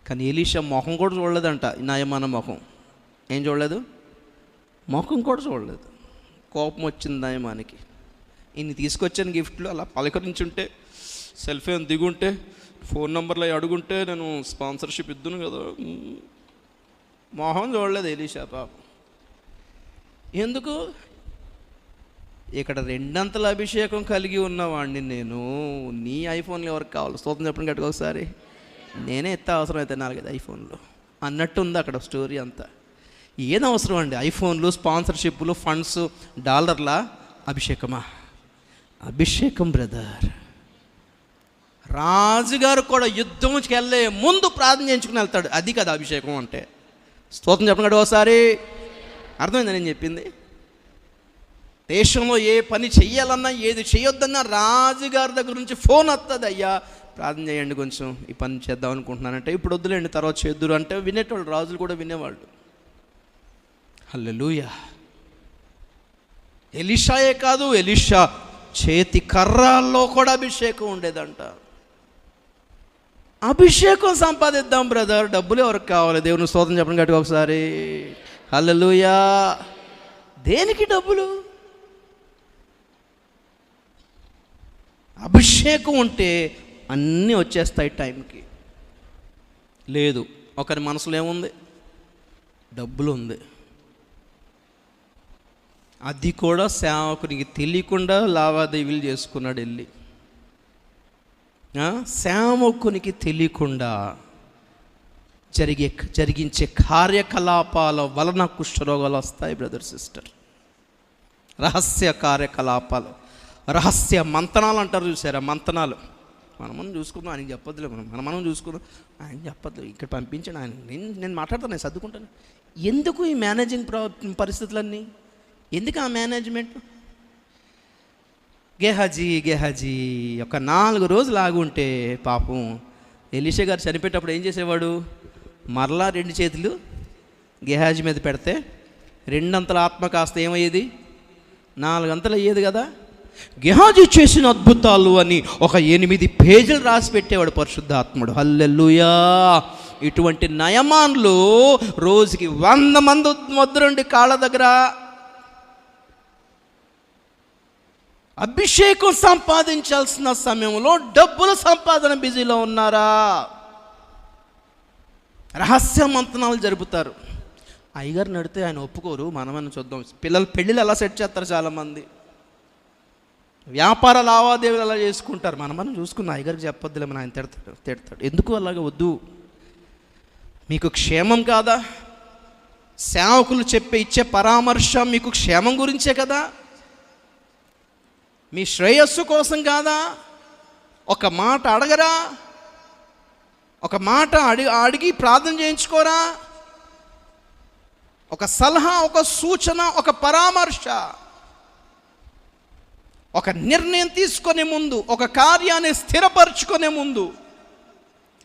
కానీ ఎలీషా మొహం కూడా చూడలేదంట. నాయమాన మొహం ఏం చూడలేదు, ముఖం కూడా చూడలేదు. కోపం వచ్చింది నాయమానికి. ఇన్ని తీసుకొచ్చాను గిఫ్ట్లు, అలా పలకరించుంటే, సెల్ఫీ దిగుంటే, ఫోన్ నెంబర్లు అడుగుంటే నేను స్పాన్సర్షిప్ ఇద్దును కదా. మొహం చూడలేదు ఎలీషా పాపం. ఎందుకు? ఇక్కడ 2 అభిషేకం కలిగి ఉన్నవాడిని నేను. నీ ఐఫోన్లు ఎవరికి కావాలి? స్తోత్రం చెప్పండి గట్టిగా ఒకసారి. నేనే ఎత్త అవసరం అయితే 4 ఐఫోన్లు అన్నట్టు ఉంది అక్కడ స్టోరీ అంతా. ఏం అవసరం అండి? ఐఫోన్లు, స్పాన్సర్షిప్లు, ఫండ్స్, డాలర్ల అభిషేకమా? అభిషేకం బ్రదర్. రాజుగారు కూడా యుద్ధంకి వెళ్ళే ముందు ప్రార్థన చేయించుకుని వెళ్తాడు. అది కదా అభిషేకం అంటే. స్తోత్రం చెప్పండి ఒకసారి. అర్థమైందా నేను చెప్పింది? దేశంలో ఏ పని చెయ్యాలన్నా, ఏది చేయొద్దన్నా రాజుగారి దగ్గర నుంచి ఫోన్ వస్తుంది, అయ్యా ప్రార్థన చేయండి, కొంచెం ఈ పని చేద్దాం అనుకుంటున్నానంటే, ఇప్పుడు వద్దులేండి తర్వాత చేద్దురు అంటే వినేటోళ్ళు, రాజులు కూడా వినేవాళ్ళు. హల్లెలూయా. ఎలీషాయే కాదు, ఎలీషా చేతి కర్రాల్లో కూడా అభిషేకం ఉండేదంట. అభిషేకం సంపాదిద్దాం బ్రదర్. డబ్బులు ఎవరికి కావాలి? దేవుని స్తోత్రం చెప్పండి గట్టిగా ఒకసారి. హల్లెలూయా. దేనికి డబ్బులు? అభిషేకం ఉంటే అన్నీ వచ్చేస్తాయి టైంకి. లేదు, ఒకరి మనసులో ఏముంది? డబ్బులు ఉంది. అది కూడా సేవకునికి తెలియకుండా లావాదేవీలు చేసుకున్నాడు వెళ్ళి. సేవకునికి తెలియకుండా జరిగించే కార్యకలాపాల వలన కుష్ఠరోగాలు వస్తాయి బ్రదర్ సిస్టర్. రహస్య కార్యకలాపాలు, రహస్య మంతనాలు అంటారు చూసారా? మంతనాలు. మనం చూసుకుందాం, ఆయనకి చెప్పొద్దులే, మనం చూసుకుందాం, ఆయన చెప్పొద్దు, ఇక్కడ పంపించాను ఆయన. నేను మాట్లాడతాను, నేను సర్దుకుంటాను. ఎందుకు ఈ మేనేజింగ్ పరిస్థితులన్నీ? ఎందుకు ఆ మేనేజ్మెంట్? గెహాజీ ఒక 4 రోజులు ఆగుంటే పాపం ఎలీషా గారు చనిపోయేటప్పుడు ఏం చేసేవాడు? మరలా 2 చేతులు గెహాజీ మీద పెడితే 2 ఆత్మ కాస్త ఏమయ్యేది? 4 అయ్యేది కదా. గెహాజీ చేసిన అద్భుతాలు అని ఒక 8 పేజీలు రాసి పెట్టేవాడు పరిశుద్ధాత్ముడు. హల్లెలూయా. ఇటువంటి నయమాన్లు రోజుకి 100 మంది వద్దురండి కాళ్ళ దగ్గర. అభిషేకం సంపాదించాల్సిన సమయంలో డబ్బుల సంపాదన బిజీలో ఉన్నారా? రహస్య మంతనాలు జరుపుతారు. అయ్యగారిని అడిగితే ఆయన ఒప్పుకోరు. మనమని చూద్దాం. పిల్లలు పెళ్ళిళ్ళు ఎలా సెట్ చేస్తారు చాలామంది. వ్యాపార లావాదేవీలు అలా చేసుకుంటారు. మనం చూసుకున్న అయ్యగారికి చెప్పొద్దులే, మన ఆయన తిడతాడు. ఎందుకు అలాగే? వద్దు. మీకు క్షేమం కాదా? సేవకులు ఇచ్చే పరామర్శ మీకు క్షేమం గురించే కదా, మీ శ్రేయస్సు కోసం కాదా? ఒక మాట అడగరా? ఒక మాట అడిగి ప్రార్థన చేయించుకోరా? ఒక సలహా, ఒక సూచన, ఒక పరామర్శ, ఒక నిర్ణయం తీసుకునే ముందు, ఒక కార్యాన్ని స్థిరపరచుకునే ముందు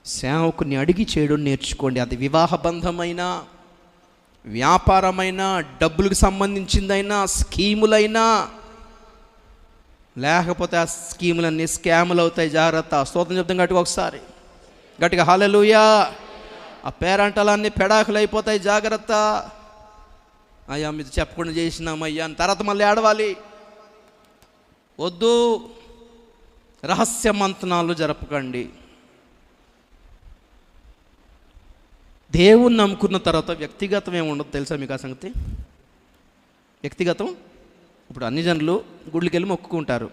సేవకుని అడిగి చేయడం నేర్చుకోండి. అది వివాహ బంధమైనా, వ్యాపారమైనా, డబ్బులకు సంబంధించిందైనా, స్కీములైనా. లేకపోతే ఆ స్కీములన్నీ స్కాములు అవుతాయి. జాగ్రత్త. స్తోత్రం చెప్తాం గట్టిగా ఒకసారి. గట్టిగా హల్లెలూయా. ఆ పేరంటలన్నీ పెడాకులు అయిపోతాయి. జాగ్రత్త. అయ్యా మీరు చెప్పకుండా చేసినామయ్యా అని తర్వాత మళ్ళీ ఆడవాలి. వద్దు. రహస్య మంతనాలు జరపకండి. దేవుణ్ణి నమ్ముకున్న తర్వాత వ్యక్తిగతం ఏముండదు తెలుసా మీకు ఆ సంగతి? వ్యక్తిగతం. ఇప్పుడు అన్ని జనులు గుళ్ళకి వెళ్ళి మొక్కుకుంటారు.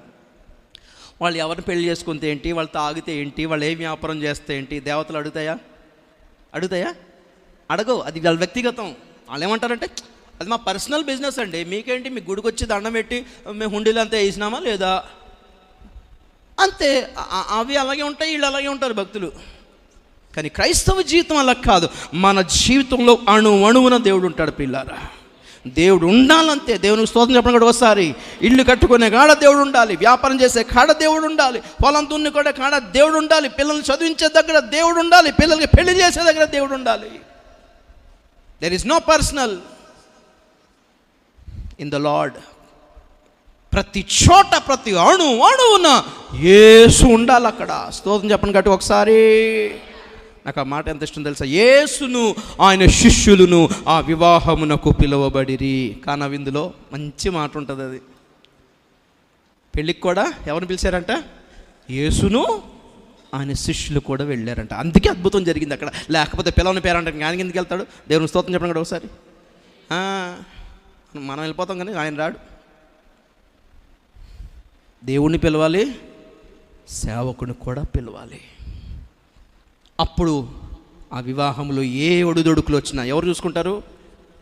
వాళ్ళు ఎవరిని పెళ్లి చేసుకుంటే ఏంటి, వాళ్ళు తాగితే ఏంటి, వాళ్ళు ఏ వ్యాపారం చేస్తే ఏంటి, దేవతలు అడుగుతాయా? అడగవు. అది వాళ్ళ వ్యక్తిగతం. వాళ్ళు ఏమంటారంటే అది మా పర్సనల్ బిజినెస్ అండి, మీకేంటి, మీ గుడికి వచ్చి దండం పెట్టి మేము హుండీలు అంతా వేసినామా లేదా అంతే. అవి అలాగే ఉంటాయి, వీళ్ళు అలాగే ఉంటారు భక్తులు. కానీ క్రైస్తవ జీవితం అలా కాదు. మన జీవితంలో అణువున దేవుడు ఉంటాడు పిల్లారా. దేవుడు ఉండాలంతే. దేవునికి స్తోత్రం చెప్పడం కూడా ఒకసారి. ఇల్లు కట్టుకునే కాడ దేవుడు ఉండాలి, వ్యాపారం చేసే కాడ దేవుడు ఉండాలి, పొలం దున్ని కూడా కాడ దేవుడు ఉండాలి, పిల్లల్ని చదివించే దగ్గర దేవుడు ఉండాలి, పిల్లలకి పెళ్లి చేసే దగ్గర దేవుడు ఉండాలి. There is no personal in the Lord. ప్రతి చోట, ప్రతి అణువున యేసు ఉండాలి అక్కడ. స్తోత్రం చెప్పండి గట్టి ఒకసారి. నాకు ఆ మాట ఎంత ఇష్టం తెలుసా? యేసును ఆయన శిష్యులను ఆ వివాహమునకు పిలువబడిరి. కానా విందులో మంచి మాట ఉంటుంది. అది పెళ్ళికి కూడా ఎవరిని పిలిచారంట? యేసును ఆయన శిష్యులు కూడా వెళ్ళారంట. అందుకే అద్భుతం జరిగింది అక్కడ. లేకపోతే పిల్లవని పేరంట ఆయన ఎందుకు వెళ్తాడు? దేవుని స్తోత్రం చెప్పండి కూడా ఒకసారి. మనం వెళ్ళిపోతాం కానీ ఆయన రాడు. దేవుణ్ణి పిలవాలి, సేవకుని కూడా పిలవాలి. అప్పుడు ఆ వివాహంలో ఏ ఒడిదొడుకులు వచ్చినా ఎవరు చూసుకుంటారు?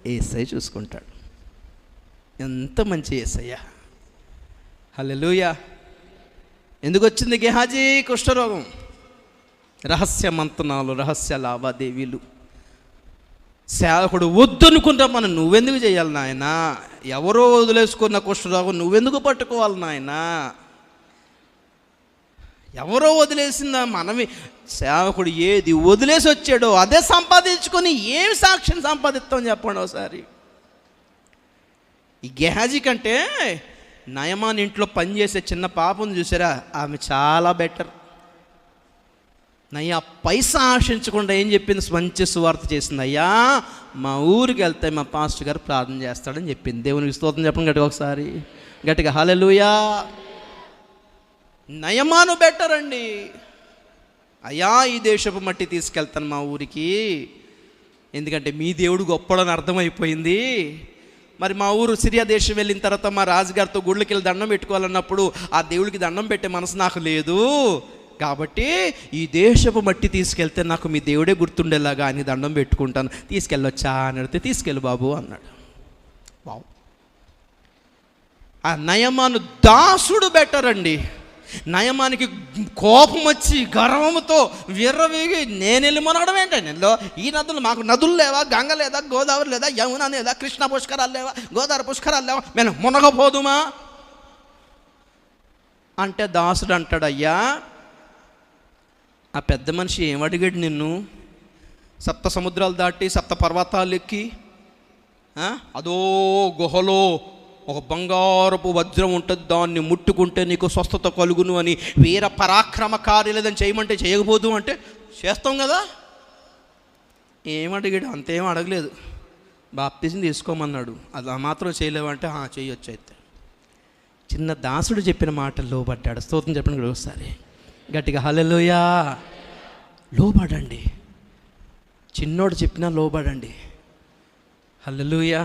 యేసయ్య చూసుకుంటాడు. ఎంత మంచి యేసయ్య! హల్లెలూయా! ఎందుకు వచ్చింది గెహాజీ కుష్ఠరోగం? రహస్య మంతనాలు, రహస్య లావాదేవీలు. సేవకుడు వద్దనుకుంటా మనం నువ్వెందుకు చేయాలి నాయన? ఎవరో వదిలేసుకున్న కుష్ఠరోగం నువ్వెందుకు పట్టుకోవాలి నాయన? ఎవరో వదిలేసిందా? మనమే. సేవకుడు ఏది వదిలేసి వచ్చాడో అదే సంపాదించుకొని ఏం సాక్ష్యం సంపాదిస్తాం చెప్పండి ఒకసారి. ఈ గెహాజీ కంటే నయమాన్ ఇంట్లో పనిచేసే చిన్న పాపను చూసారా, ఆమె చాలా బెటర్. నయ్యా పైసా ఆశించకుండా ఏం చెప్పింది? మంచి సువార్త చేసింది. అయ్యా మా ఊరికి వెళ్తే మా పాస్టర్ గారు ప్రార్థన చేస్తాడని చెప్పింది. దేవునికి స్తోత్రం చెప్పండి గట్టిగా ఒకసారి, గట్టిగా హల్లెలూయా. నయమాను బెటర్ అండి. అయ్యా ఈ దేశపు మట్టి తీసుకెళ్తాను మా ఊరికి, ఎందుకంటే మీ దేవుడు గొప్పడని అర్థమైపోయింది. మరి మా ఊరు సిరియా దేశం వెళ్ళిన తర్వాత మా రాజుగారితో గుళ్ళకి వెళ్ళి దండం పెట్టుకోవాలన్నప్పుడు ఆ దేవుడికి దండం పెట్టే మనసు నాకు లేదు, కాబట్టి ఈ దేశపు మట్టి తీసుకెళ్తే నాకు మీ దేవుడే గుర్తుండేలాగా అని దండం పెట్టుకుంటాను, తీసుకెళ్ళొచ్చా అని అడిగితే తీసుకెళ్ళు బాబు అన్నాడు. వావ్! ఆ నయమాను దాసుడు బెటర్ అండి. నయమానికి కోపం వచ్చి గర్వంతో విర్రవీగి నేను వెళ్ళి మునగడం ఏంటండి? నేను ఈ నదులు, మాకు నదులు లేవా? గంగ లేదా? గోదావరి లేదా? యమున లేదా? కృష్ణ పుష్కరాలు లేవా? గోదావరి పుష్కరాలు లేవా? మేము మునగపోదుమా అంటే దాసుడు అంటాడు, అయ్యా ఆ పెద్ద మనిషి ఏమడిగాడు నిన్ను? సప్త సముద్రాలు దాటి సప్త పర్వతాలు ఎక్కి అదో గుహలో ఒక బంగారపు వజ్రం ఉంటుంది, దాన్ని ముట్టుకుంటే నీకు స్వస్థత కలుగును అని వీర పరాక్రమ కార్యలేదని చేయమంటే చేయకపోదు అంటే చేస్తాం కదా. ఏమడిగాడు? అంతేం అడగలేదు. బాప్తిజం తీసుకోమన్నాడు. అది మాత్రం చేయలేవంటే చేయొచ్చు. అయితే చిన్న దాసుడు చెప్పిన మాటలు లోబడ్డాడు. స్తోత్రం చెప్పండి ఒకసారి గట్టిగా హల్లెలూయా. లోబడండి. చిన్నోడు చెప్పినా లోబడండి. హల్లెలూయా.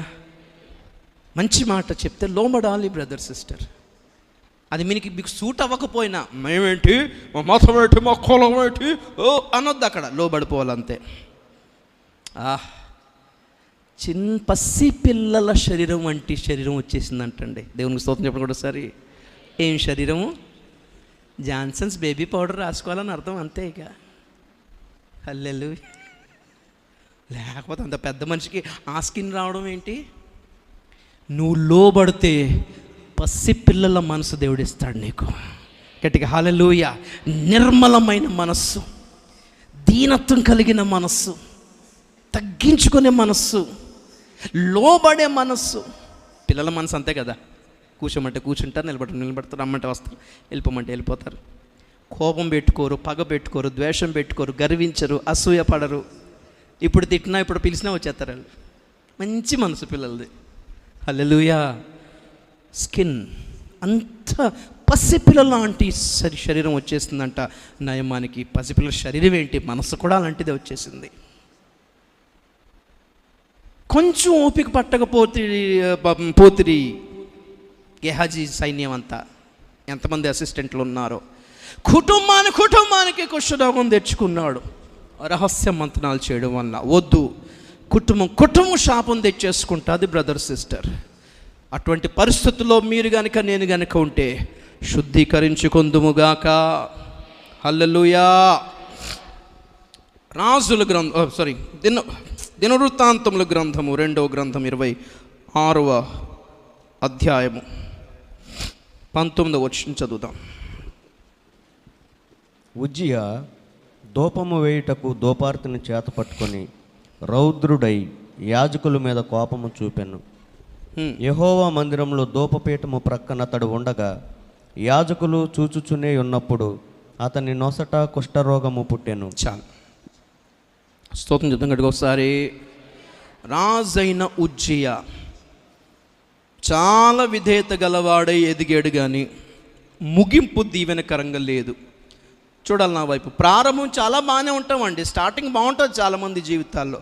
మంచి మాట చెప్తే లోబడాలి బ్రదర్ సిస్టర్. అది మీకు సూట్ అవ్వకపోయినా మేమేంటి, మా మతం ఏంటి, మా కులం ఏంటి అనొద్దు, అక్కడ లోబడిపోవాలంతే. పసి పిల్లల శరీరం వంటి శరీరం వచ్చేసిందంటండి. దేవునికి స్తోత్రం చెప్పండి కూడా ఒకసారి. ఏం శరీరము? జాన్సన్స్ బేబీ పౌడర్ రాసుకోవాలని అర్థం, అంతే. ఇక హల్లెలూయా. లేకపోతే అంత పెద్ద మనిషికి ఆ స్కిన్ రావడం ఏంటి? నువ్వు లోబడితే పసిపిల్లల మనసు దేవుడిస్తాడు నీకు. గట్టిగా హల్లెలూయా. నిర్మలమైన మనస్సు, దీనత్వం కలిగిన మనస్సు, తగ్గించుకునే మనస్సు, లోబడే మనస్సు. పిల్లల మనసు అంతే కదా, కూర్చోమంటే కూర్చుంటారు, నిలబడతారు, రమ్మంటే వస్తారు, వెళ్ళిపోమంటే వెళ్ళిపోతారు. కోపం పెట్టుకోరు, పగ పెట్టుకోరు, ద్వేషం పెట్టుకోరు, గర్వించరు, అసూయ పడరు. ఇప్పుడు తిట్టినా ఇప్పుడు పిలిచినా వచ్చేస్తారు వాళ్ళు. మంచి మనసు పిల్లలది. హల్లెలూయా. స్కిన్ అంత పసిపిల్లల లాంటి శరీరం వచ్చేసిందంట నయమానికి. పసిపిల్లల శరీరం ఏంటి, మనసు కూడా అలాంటిదే వచ్చేసింది. కొంచెం ఓపిక పట్టకపోతే గెహాజీ సైన్యం అంతా ఎంతమంది అసిస్టెంట్లు ఉన్నారో కుటుంబానికి కుష్ఠరోగం తెచ్చుకున్నాడు. రహస్య మంత్రాలు చేయడం వల్ల. వద్దు, కుటుంబం శాపం తెచ్చేసుకుంటుంది బ్రదర్ సిస్టర్. అటువంటి పరిస్థితుల్లో మీరు కనుక నేను కనుక ఉంటే శుద్ధీకరించుకొందుముగాక. హల్లెలూయా. రాజుల గ్రంథం దినవృత్తాంతముల గ్రంథము 2వ గ్రంథం 26వ అధ్యాయము 19వ వచనం చదువుదాం. ఉజ్జియా దూపము వేయుటకు దూపార్తిని చేత పట్టుకొని రౌద్రుడై యాజకుల మీద కోపము చూపెను. యెహోవా మందిరంలో ధూపపీఠము ప్రక్కన అతడు ఉండగా యాజకులు చూచుచునే ఉన్నప్పుడు అతని నొసట కుష్ఠరోగము పుట్టెను. చాలు, స్తోత్రం చెప్తాం గట్టిగా ఒకసారి. రాజైన ఉజ్జియా చాలా విధేయత గలవాడై ఎదిగాడు, కానీ ముగింపు దీవెనకరంగా లేదు. చూడాలి నా వైపు. ప్రారంభం చాలా బాగానే ఉంటామండి, స్టార్టింగ్ బాగుంటుంది చాలామంది జీవితాల్లో.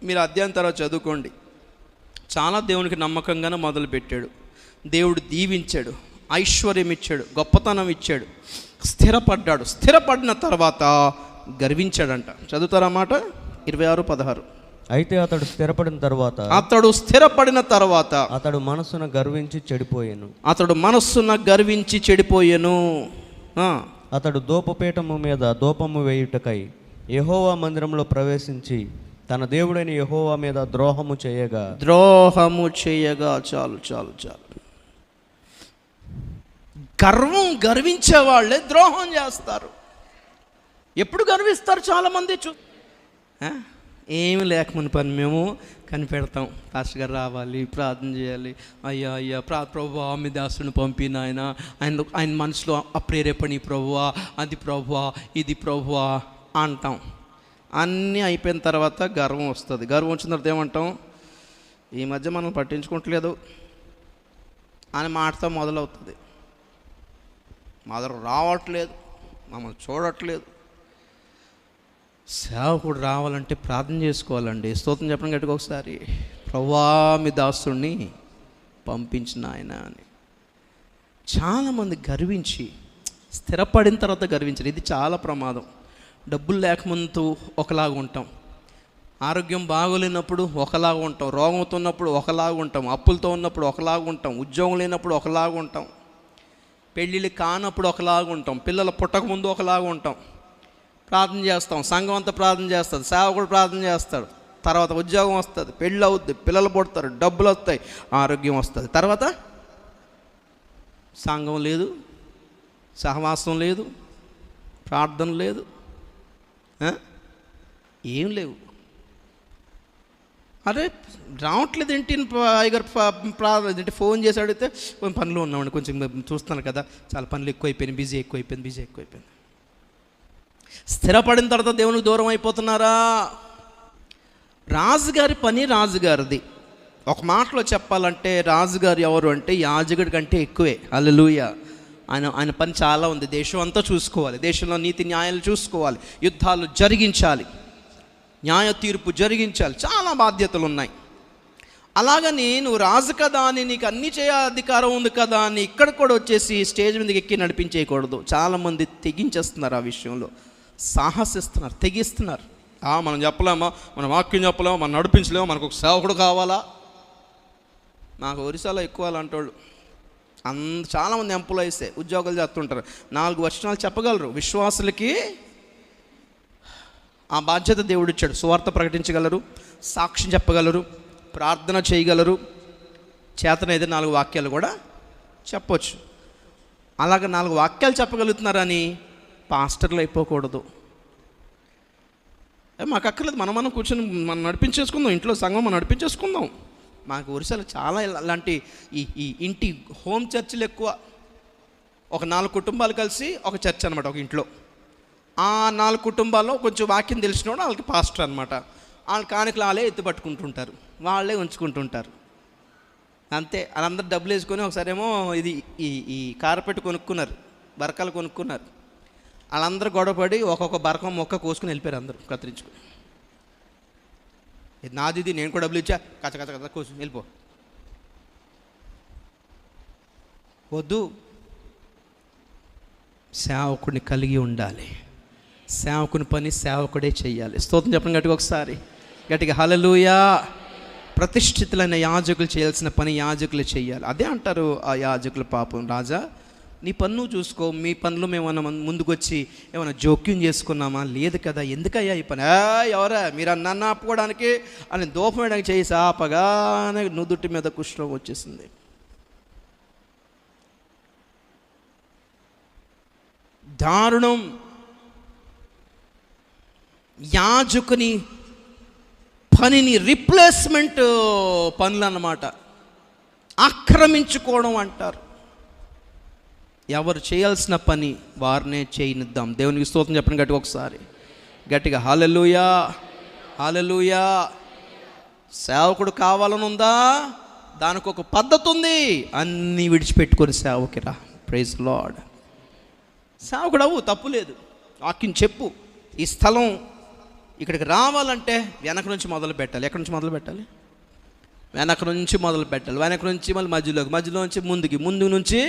మీరు అధ్యాయం తర్వాత చదువుకోండి. చాలా దేవునికి నమ్మకంగానే మొదలుపెట్టాడు, దేవుడు దీవించాడు, ఐశ్వర్యం ఇచ్చాడు, గొప్పతనం ఇచ్చాడు, స్థిరపడ్డాడు. స్థిరపడిన తర్వాత గర్వించాడంట. చదువుతారా మాట 26:16. అయితే అతడు స్థిరపడిన తర్వాత అతడు మనస్సున గర్వించి చెడిపోయెను. అతడు ధూపపీఠము మీద ధూపము వేయుటకై యెహోవా మందిరంలో ప్రవేశించి తన దేవుడైన యెహోవా మీద ద్రోహము చేయగా. చాలు. గర్వించే వాళ్ళే ద్రోహం చేస్తారు. ఎప్పుడు గర్విస్తారు చాలామంది? ఏమి లేకమని పని మేము కనిపెడతాం. పాస్టర్ గారు రావాలి, ప్రార్థన చేయాలి, అయ్యా ప్రభువా మీ దాసుని పంపిన ఆయన మనసులో అప్రేరేపణి ప్రభువా, అది ప్రభువా, ఇది ప్రభువా అంటాం. అన్నీ అయిపోయిన తర్వాత గర్వం వస్తుంది. గర్వం వచ్చిన తర్వాత ఏమంటాం? ఈ మధ్య మనం పట్టించుకోవట్లేదు అని మాటతో మొదలవుతుంది. మొదలు రావట్లేదు, మమ్మల్ని చూడట్లేదు. సేవకుడు రావాలంటే ప్రార్థన చేసుకోవాలండి. స్తోత్రం చెప్పడం గట్టిగా ఒకసారి, ప్రభువా మీ దాసుడిని పంపించిన ఆయన అని. చాలామంది గర్వించి స్థిరపడిన తర్వాత గర్వించారు. ఇది చాలా ప్రమాదం. డబ్బులు లేకముందు ఒకలాగా ఉంటాం, ఆరోగ్యం బాగోలేనప్పుడు ఒకలాగా ఉంటాం, రోగంతో ఉన్నప్పుడు ఒకలాగా ఉంటాం, అప్పులతో ఉన్నప్పుడు ఒకలాగా ఉంటాం, ఉద్యోగం లేనప్పుడు ఒకలాగా ఉంటాం, పెళ్ళిళ్ళు కానప్పుడు ఒకలాగా ఉంటాం, పిల్లలు పుట్టకముందు ఒకలాగా ఉంటాం. ప్రార్థన చేస్తాం, సంఘం అంతా ప్రార్థన చేస్తుంది, సేవకుడు ప్రార్థన చేస్తాడు, తర్వాత ఉద్యోగం వస్తుంది, పెళ్ళి అవుద్ది, పిల్లలు పుడతారు, డబ్బులు వస్తాయి, ఆరోగ్యం వస్తుంది. తర్వాత సంఘం లేదు, సహవాసం లేదు, ప్రార్థన లేదు, ఏం లేవు. అరే రావట్లేదు ఏంటి? అయ్యగారు ఏంటి ఫోన్ చేసి అడిగితే కొంచెం పనులు ఉన్నామండి, కొంచెం చూస్తున్నాను కదా, చాలా పనులు ఎక్కువైపోయినాయి, బిజీ ఎక్కువైపోయింది. స్థిరపడిన తర్వాత దేవునికి దూరం అయిపోతున్నారా? రాజుగారి పని రాజుగారిది. ఒక మాటలో చెప్పాలంటే రాజుగారు ఎవరు అంటే యాజకుడి కంటే ఎక్కువే. హల్లెలూయా. ఆయన పని చాలా ఉంది. దేశం అంతా చూసుకోవాలి, దేశంలో నీతి న్యాయాలు చూసుకోవాలి, యుద్ధాలు జరిగించాలి, న్యాయ తీర్పు జరిగించాలి, చాలా బాధ్యతలు ఉన్నాయి. అలాగని నువ్వు రాజు కదా అని నీకు అన్నీ చేయ అధికారం ఉంది కదా అని ఇక్కడ కూడా వచ్చేసి స్టేజ్ మీదకి ఎక్కి నడిపించేయకూడదు. చాలామంది తెగించేస్తున్నారు, ఆ విషయంలో సాహసిస్తున్నారు, తెగిస్తున్నారు. మనం చెప్పలేమా, మన వాక్యం చెప్పలేమా, మనం నడిపించలేమో, మనకు ఒక సేవకుడు కావాలా? నాకు ఒరిస్సాలో ఎక్కువ అలాంటోళ్ళు చాలామంది ఎంప్లాయీసే ఉద్యోగాలు చేస్తుంటారు, 4 వచనాలు చెప్పగలరు. విశ్వాసులకి ఆ బాధ్యత దేవుడు ఇచ్చాడు. సువార్త ప్రకటించగలరు, సాక్ష్యం చెప్పగలరు, ప్రార్థన చేయగలరు, చేతనైతే 4 వాక్యాలు కూడా చెప్పవచ్చు. అలాగ 4 వాక్యాలు చెప్పగలుగుతున్నారని పాస్టర్లు అయిపోకూడదు. మాకు అక్కర్లేదు, మనం కూర్చొని మనం నడిపించేసుకుందాం, ఇంట్లో సంఘం మనం నడిపించేసుకుందాం. మాకు ఒరిస్సాలో చాలా ఇలాంటి ఈ ఇంటి హోమ్ చర్చిలు ఎక్కువ. ఒక 4 కుటుంబాలు కలిసి ఒక చర్చ్ అనమాట, ఒక ఇంట్లో. ఆ 4 కుటుంబాల్లో కొంచెం వాక్యం తెలిసినోడు వాళ్ళకి పాస్టర్ అనమాట. వాళ్ళ కానుకలు వాళ్ళే ఎత్తి పట్టుకుంటుంటారు, వాళ్ళే ఉంచుకుంటుంటారు, అంతే. వాళ్ళందరూ డబ్బులు వేసుకొని ఒకసారి ఏమో ఈ కార్పెట్ కొనుక్కున్నారు, బరకాలు కొనుక్కున్నారు. వాళ్ళందరూ గొడవపడి ఒక్కొక్క బరకం మొక్క కోసుకుని వెళ్ళిపోయారు, అందరూ కత్తిరించుకొని. ఇది నాది, ఇది నేను కూడా డబ్బులు ఇచ్చా, కచ్చ కోసుకుని వెళ్ళిపో. వద్దు, సేవకుడిని కలిగి ఉండాలి. సేవకుని పని సేవకుడే చెయ్యాలి. స్తోత్రం చెప్పండి గట్టిగా ఒకసారి, గట్టిగా హల్లెలూయా. ప్రతిష్ఠితులైన యాజకులు చేయాల్సిన పని యాజకులు చేయాలి. అదే అంటారు ఆ యాజకుల పాపం, రాజా నీ పన్ను చూసుకో, మీ పనులు మేమన్నా ముందుకు వచ్చి ఏమైనా జోక్యం చేసుకున్నామా? లేదు కదా, ఎందుకయ్యా ఈ పని? ఎవరా మీరు నన్ను ఆపుకోవడానికి అని దోపం వేయడానికి చేసి ఆపగానే నుదుటి మీద కుష్ఠం వచ్చేసింది. దారుణం. యాజకుని పనిని రిప్లేస్మెంట్ పనులు అన్నమాట, ఆక్రమించుకోవడం అంటారు. ఎవరు చేయాల్సిన పని వారినే చేయనిద్దాం. దేవునికి స్తోత్రం చెప్పండి గట్టిగా ఒకసారి, గట్టిగా హల్లెలూయా, హల్లెలూయా. సేవకుడు కావాలని ఉందా? దానికి ఒక పద్ధతి ఉంది. అన్నీ విడిచిపెట్టుకొని సేవకి రా. Praise lord. సేవకుడవు, తప్పు లేదు, వాక్యం చెప్పు. ఈ స్థలం ఇక్కడికి రావాలంటే వెనక నుంచి మొదలు పెట్టాలి. ఎక్కడి నుంచి మొదలు పెట్టాలి? వెనక నుంచి మొదలు పెట్టాలి. వెనక నుంచి మళ్ళీ మధ్యలో నుంచి ముందు నుంచి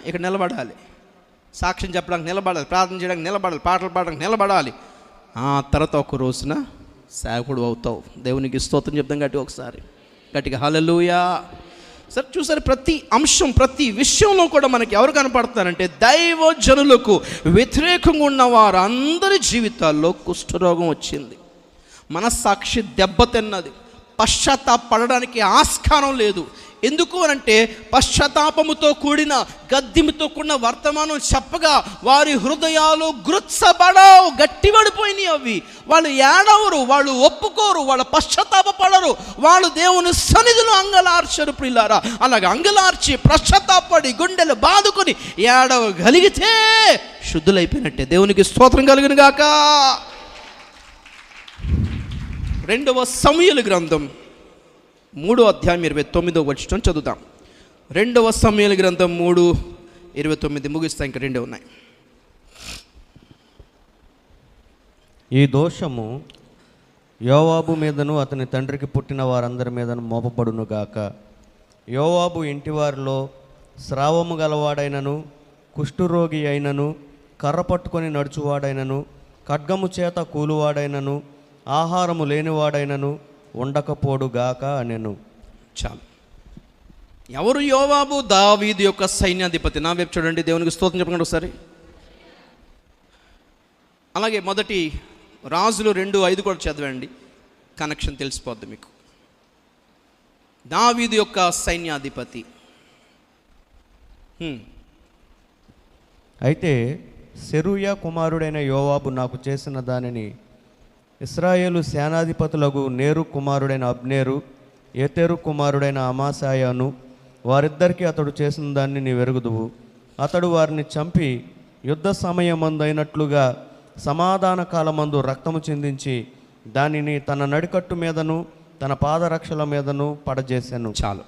ఇక్కడ నిలబడాలి. సాక్ష్యం చెప్పడానికి నిలబడాలి, ప్రార్థన చేయడానికి నిలబడాలి, పాటలు పాడడానికి నిలబడాలి. ఆ తర్వాత ఒక రోజున సేవకుడు అవుతావు. దేవునికి స్తోత్రం చెప్తాం గట్టిగా హల్లెలూయా. సరే చూసారు, ప్రతి అంశం ప్రతి విషయంలో కూడా మనకి ఎవరు కనపడతారంటే దైవజనులకు వ్యతిరేకంగా ఉన్న వారందరి జీవితాల్లో కుష్ఠరోగం వచ్చింది, మనస్సాక్షి దెబ్బతిన్నది, పశ్చాత్తాపడడానికి ఆస్కారం లేదు. ఎందుకు అనంటే పశ్చాత్తాపముతో కూడిన గద్దింపుతో కూడిన వర్తమానం చెప్పగా వారి హృదయాలు గృత్సబడవు, గట్టిపడిపోయినాయి. అవి వాళ్ళు ఏడవరు, వాళ్ళు ఒప్పుకోరు, వాళ్ళు పశ్చాత్తాపడరు, వాళ్ళు దేవుని సన్నిధిలో అంగలార్చరు. ప్రియులారా, అలాగే అంగలార్చి పశ్చాత్తాపడి గుండెలు బాదుకొని ఏడవగలిగితే శుద్ధులైపోయినట్టే. దేవునికి స్తోత్రం కలుగును గాక. 2వ సమూయేలు గ్రంథం 3వ అధ్యాయం 29వ వచనం చదువుతాం. 2వ సమూయేలు గ్రంథం 3:29 ముగిస్తా, ఇంకా 2 ఉన్నాయి. ఈ దోషము యోవాబు మీదను అతని తండ్రికి పుట్టిన వారందరి మీదను మోపబడును గాక. యోవాబు ఇంటివారిలో స్రావము గలవాడైనను, కుష్ఠురోగి అయినను, కర్ర పట్టుకొని నడుచువాడైనను, ఖడ్గము చేత కూలువాడైనను, ఆహారము లేనివాడైనను ఉండకపోడుగాక అనెను. చాలు. ఎవరు యోవాబు? దావీదు యొక్క సైన్యాధిపతి. నా వైపు చూడండి, దేవునికి స్తోత్రం చెప్పండి ఒకసారి. అలాగే మొదటి రాజులు 2:5 కూడా చదవండి, కనెక్షన్ తెలిసిపోద్ది మీకు. దావీదు యొక్క సైన్యాధిపతి. అయితే సెరూయా కుమారుడైన యోవాబు నాకు చేసిన దానిని ఇశ్రాయేలు సేనాధిపతులకు నేరు కుమారుడైన అబ్నేరు, ఏతేరు కుమారుడైన అమాసాయాను వారిద్దరికీ అతడు చేసిన దాన్ని నీ వెరుగుదువు. అతడు వారిని చంపి యుద్ధ సమయమందైనట్లుగా సమాధాన కాలమందు రక్తము చిందించి దానిని తన నడికట్టు మీదను తన పాదరక్షల మీదను పడజేశాను. చాలు.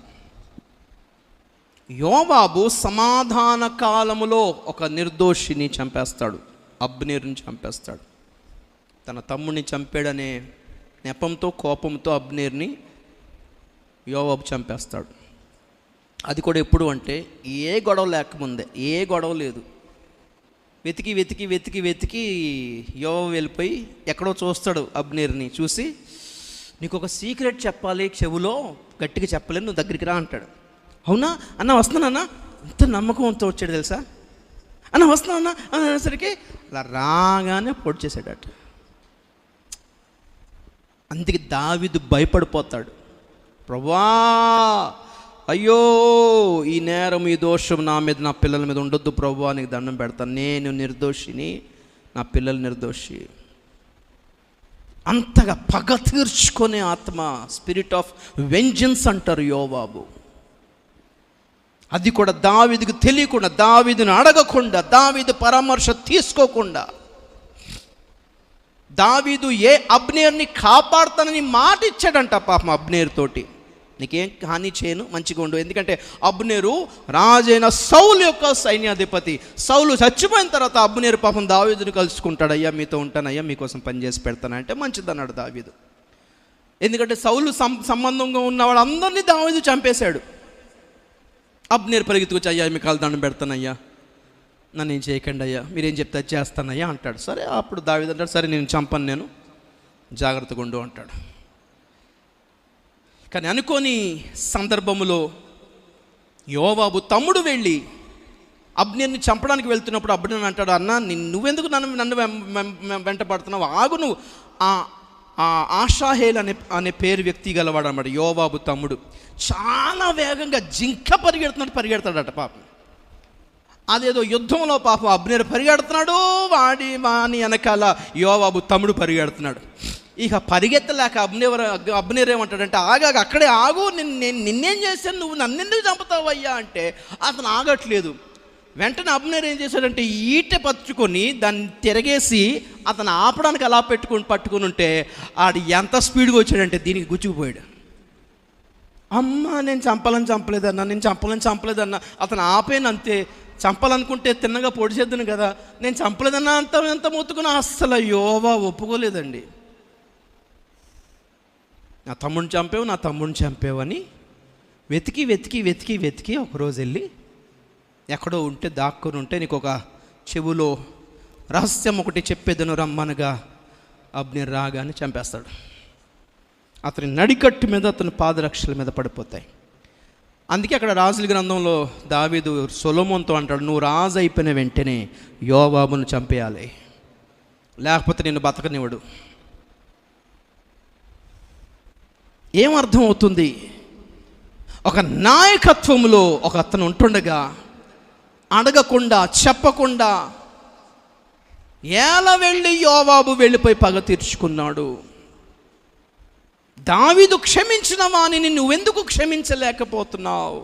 యోవాబు సమాధాన కాలములో ఒక నిర్దోషిని చంపేస్తాడు, అబ్నేరుని చంపేస్తాడు. తన తమ్ముడిని చంపాడనే నెపంతో కోపంతో అబ్నేర్ని యోవాబు చంపేస్తాడు. అది కూడా ఎప్పుడు అంటే ఏ గొడవ లేకముందే, ఏ గొడవ లేదు. వెతికి యోవాబు వెళ్ళిపోయి ఎక్కడో చూస్తాడు అబ్నేర్ని. చూసి నీకు ఒక సీక్రెట్ చెప్పాలి, చెవులో గట్టిగా చెప్పలేను, నువ్వు దగ్గరికి రా అంటాడు. అవునా అన్న, వస్తున్నానన్నా. ఇంత నమ్మకంతో వచ్చాడు తెలుసా. అన్న వస్తున్నానన్నా అనేసరికి అలా రాగానే పొడి చేశాడట. అందుకే దావీదు భయపడిపోతాడు. ప్రభువా, అయ్యో ఈ నేరం ఈ దోషం నా మీద నా పిల్లల మీద ఉండొద్దు ప్రభువా, నీకు దండం పెడతాను, నేను నిర్దోషిని, నా పిల్లలు నిర్దోషి. అంతగా పగ తీర్చుకునే ఆత్మ, స్పిరిట్ ఆఫ్ వెంజన్స్ అంటారు యోవాబు. అది కూడా దావీదుకు తెలియకుండా, దావీదును అడగకుండా, దావీదు పరామర్శ తీసుకోకుండా, దావీదు అబ్నేర్ని కాపాడుతానని మాట ఇచ్చాడంట పాపం అబ్నేరు తోటి. నీకేం హాని చేయను, మంచిగా ఉండు. ఎందుకంటే అబ్నేరు రాజైన సౌలు యొక్క సైన్యాధిపతి. సౌలు చచ్చిపోయిన తర్వాత అబ్నేరు పాపం దావీదుని కలుసుకుంటాడు. అయ్యా మీతో ఉంటానయ్యా, మీకోసం పనిచేసి పెడతానంటే మంచిదన్నాడు దావీదు. ఎందుకంటే సౌలు సంబంధంగా ఉన్న వాళ్ళందరినీ దావీదు చంపేశాడు. అబ్నేరు పరిగెత్తుకొచ్చి, అయ్యా మీ కాలు దండం పెడతానయ్యా, నన్ను ఏం చేయకండి అయ్యా, మీరేం చెప్తే చేస్తానయ్యా అంటాడు. సరే, అప్పుడు దావీదు అంటాడు, సరే నేను చంపను, నేను జాగ్రత్తగా ఉండు అంటాడు. కానీ అనుకోని సందర్భములో యోవాబు తమ్ముడు వెళ్ళి అబ్నేర్ని చంపడానికి వెళ్తున్నప్పుడు అబ్నేర్ అంటాడు, అన్న నువ్వెందుకు నన్ను వెంట పడుతున్నావు, ఆగు నువ్వు. ఆషాహేల్ అనే పేరు వ్యక్తి గలవాడు అన్నమాట యోవాబు తమ్ముడు. చాలా వేగంగా జింక పరిగెడతాడట పాపం. అదేదో యుద్ధంలో పాపం అబ్నేరు పరిగెడుతున్నాడు, వాని వెనకాల యోవాబు తమ్ముడు పరిగెడుతున్నాడు. ఇక పరిగెత్తలేక అబ్నేరు ఏమంటాడంటే, అక్కడే ఆగు, నిన్నేం చేశాను, నువ్వు నన్నెందుకు చంపుతావు అయ్యా అంటే అతను ఆగట్లేదు. వెంటనే అబ్నేరు ఏం చేశాడంటే ఈట పట్టుకొని దాన్ని తిరగేసి అతను ఆపడానికి అలా పట్టుకుని ఉంటే ఆడు ఎంత స్పీడ్గా వచ్చాడంటే దీనికి గుచ్చుకుపోయాడు. అమ్మ నేను చంపలేదన్నా, అతను ఆపేనంతే చంపాలనుకుంటే తిన్నగా పొడి చేద్దును కదా, నేను చంపలేదన్నా ఎంత మొత్తుకున్నా అస్సలు యోవా ఒప్పుకోలేదండి. నా తమ్ముడిని చంపావు అని వెతికి ఒకరోజు వెళ్ళి ఎక్కడో ఉంటే దాక్కుని ఉంటే నీకు ఒక చెవులో రహస్యం ఒకటి చెప్పేదను రమ్మనగా అబ్నేర్ రాగానే చంపేస్తాడు. అతని నడికట్టు మీద అతని పాదరక్షల మీద పడిపోతాయి. అందుకే అక్కడ రాజుల గ్రంథంలో దావీదు సొలొమోనుతో అంటాడు, నువ్వు రాజు అయిపోయిన వెంటనే యోవాబును చంపేయాలి, లేకపోతే నిన్ను బతకనివ్వడు. ఏమర్థం అవుతుంది? ఒక నాయకత్వంలో ఒక అతను ఉంటుండగా అడగకుండా చెప్పకుండా ఎలా వెళ్ళి యోవాబు వెళ్ళిపోయి పగ తీర్చుకున్నాడు. దావీదు క్షమించిన వానిని నువ్వెందుకు క్షమించలేకపోతున్నావు?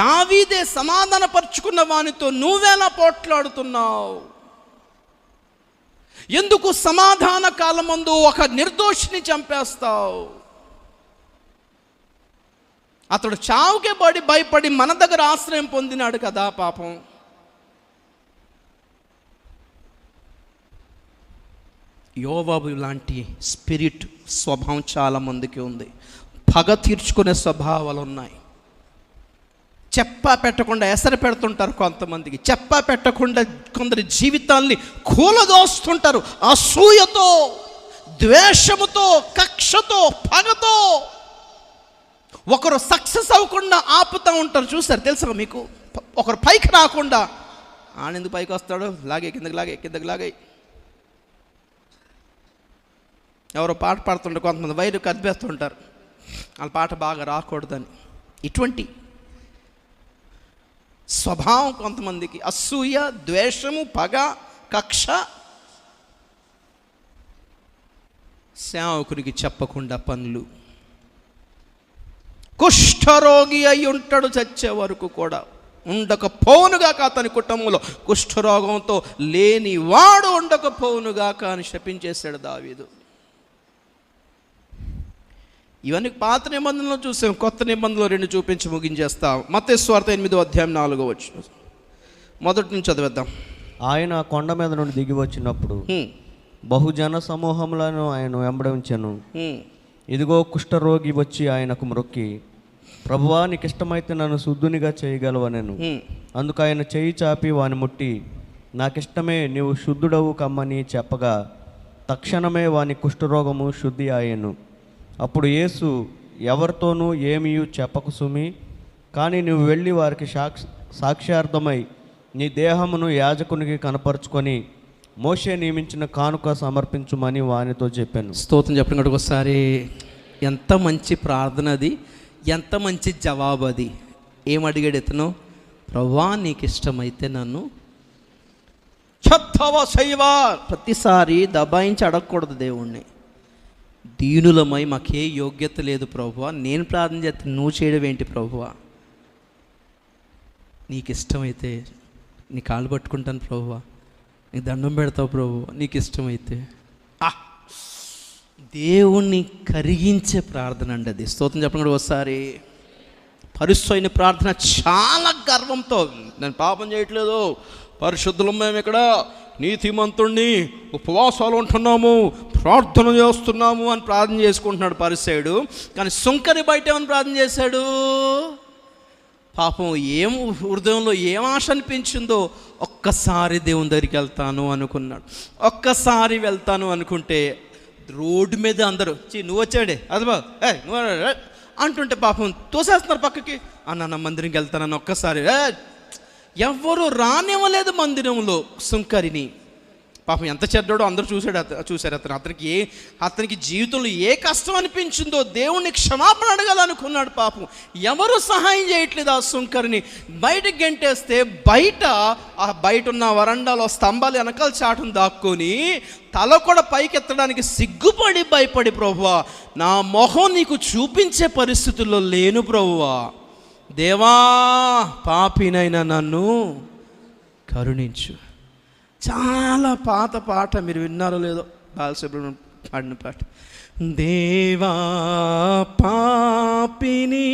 దావీదే సమాధానపరుచుకున్న వానితో నువ్వెలా పోట్లాడుతున్నావు? ఎందుకు సమాధాన కాలమందు ఒక నిర్దోషిని చంపేస్తావు? అతడు చావుకే భయపడి మన దగ్గర ఆశ్రయం పొందినాడు కదా పాపం. యోవాబు లాంటి స్పిరిట్ స్వభావం చాలా మందికి ఉంది. పగ తీర్చుకునే స్వభావాలు ఉన్నాయి. చెప్పా పెట్టకుండా ఎసరు పెడుతుంటారు కొంతమందికి, చెప్పా పెట్టకుండా కొందరి జీవితాల్ని కూలదోస్తుంటారు. అసూయతో, ద్వేషముతో, కక్షతో, పగతో ఒకరు సక్సెస్ అవ్వకుండా ఆపుతూ ఉంటారు. చూస్తారు తెలుసా మీకు? ఒకరు పైకి రాకుండా ఆనందుకు పైకి వస్తాడు, కిందకి లాగే. ఎవరో పాట పాడుతుంటారు, కొంతమంది వైరు కదిపేస్తుంటారు వాళ్ళ పాట బాగా రాకూడదని. ఇటువంటి స్వభావం కొంతమందికి, అసూయ, ద్వేషము, పగ, కక్ష. సేవకునికి చెప్పకుండా పనులు. కుష్ఠరోగి అయి ఉంటాడు చచ్చే వరకు కూడా, ఉండకపోనుగాక అతని కుటుంబంలో కుష్ఠరోగంతో లేని వాడు ఉండకపోనుగాక అని శపించేశాడు దావీదు. ఇవన్నీ పాత నిబంధనలో చూసాం. కొత్త నిబంధనలో 2 చూపించి ముగించేస్తాం. మత్తయి సువార్త 8వ అధ్యాయం 4వ వచనం మొదటి నుంచి చదివేద్దాం. ఆయన కొండ మీద నుండి దిగి వచ్చినప్పుడు బహుజన సమూహములను ఆయన వెంబడించెను. ఇదిగో కుష్ఠరోగి వచ్చి ఆయనకు మ్రొక్కి, ప్రభువా నీకు ఇష్టమైతే నన్ను శుద్ధునిగా చేయగలవనెను. అందుకు ఆయన చేయి చాపి వాని ముట్టి, నాకిష్టమే, నీవు శుద్ధుడవు కమ్మని చెప్పగా తక్షణమే వాని కుష్ఠరోగము శుద్ధి ఆయను. అప్పుడు యేసు, ఎవరితోనూ ఏమీయూ చెప్పకు సుమి, కానీ నువ్వు వెళ్ళి వారికి సాక్ష్యార్థమై నీ దేహమును యాజకునికి కనపరుచుకొని మోషే నియమించిన కానుక సమర్పించుమని వానితో చెప్పాను. స్తోత్రం చెప్పినట్టు ఒకసారి. ఎంత మంచి ప్రార్థన అది, ఎంత మంచి జవాబు అది. ఏమడిగాడు ఇతను? ప్రభువా నీకు ఇష్టమైతే నన్ను ఛత్తవ శైవా. ప్రతిసారి దబాయించి అడగకూడదు దేవుణ్ణి. దీనులమై మాకే యోగ్యత లేదు ప్రభువా, నేను ప్రార్థన చేస్తే నువ్వు చేయడం ఏంటి ప్రభువా? నీకు ఇష్టమైతే నీ కాళ్ళు పట్టుకుంటాను ప్రభువా, నీకు దండం పెడతావు ప్రభువా, నీకు ఇష్టమైతే. దేవుణ్ణి కరిగించే ప్రార్థన అండి అది. స్తోత్రం చెప్పండి ఒకసారి. పరిశుద్ధమైన ప్రార్థన చాలా గర్వంతో, నేను పాపం చేయట్లేదు, పరిశుద్ధులం మేము ఇక్కడ, నీతిమంతుణ్ణి, ఉపవాసాలు ఉంటున్నాము, ప్రార్థన చేస్తున్నాము అని ప్రార్థన చేసుకుంటున్నాడు పరిసయ్యుడు. కానీ సుంకరి బయట ఏమని ప్రార్థన చేశాడు? పాపం ఏం హృదయంలో ఏం ఆశ అనిపించిందో, ఒక్కసారి దేవుని దగ్గరికి వెళ్తాను అనుకున్నాడు. ఒక్కసారి వెళ్తాను అనుకుంటే రోడ్డు మీద అందరూ నువ్వు వచ్చాడే అదబా నువ్వు అంటుంటే పాపం తోసేస్తున్నారు పక్కకి. అన్న మందిరంకి వెళ్తానని ఒక్కసారి ఎవ్వరూ రానివ్వలేదు మందిరంలో సుంకరిని. పాపం ఎంత చెడ్డాడో అందరూ చూశారు. అతనికి జీవితంలో ఏ కష్టం అనిపించిందో దేవుణ్ణి క్షమాపణ అడగాలనుకున్నాడు. పాపం ఎవరు సహాయం చేయట్లేదు. ఆ సుంకరిని బయటకు గెంటేస్తే బయట ఉన్న వరండాలో స్తంభాలు వెనకాల చాటును దాక్కొని తల కూడా పైకెత్తడానికి సిగ్గుపడి భయపడి, ప్రభువా నా మొహం నీకు చూపించే పరిస్థితుల్లో లేను ప్రభువా, దేవా పాపినైనా నన్ను కరుణించు. చాలా పాత పాట, మీరు విన్నారో లేదో, బాలసుబ్రహ్మణ్యం పాడిన పాట. దేవా పాపిని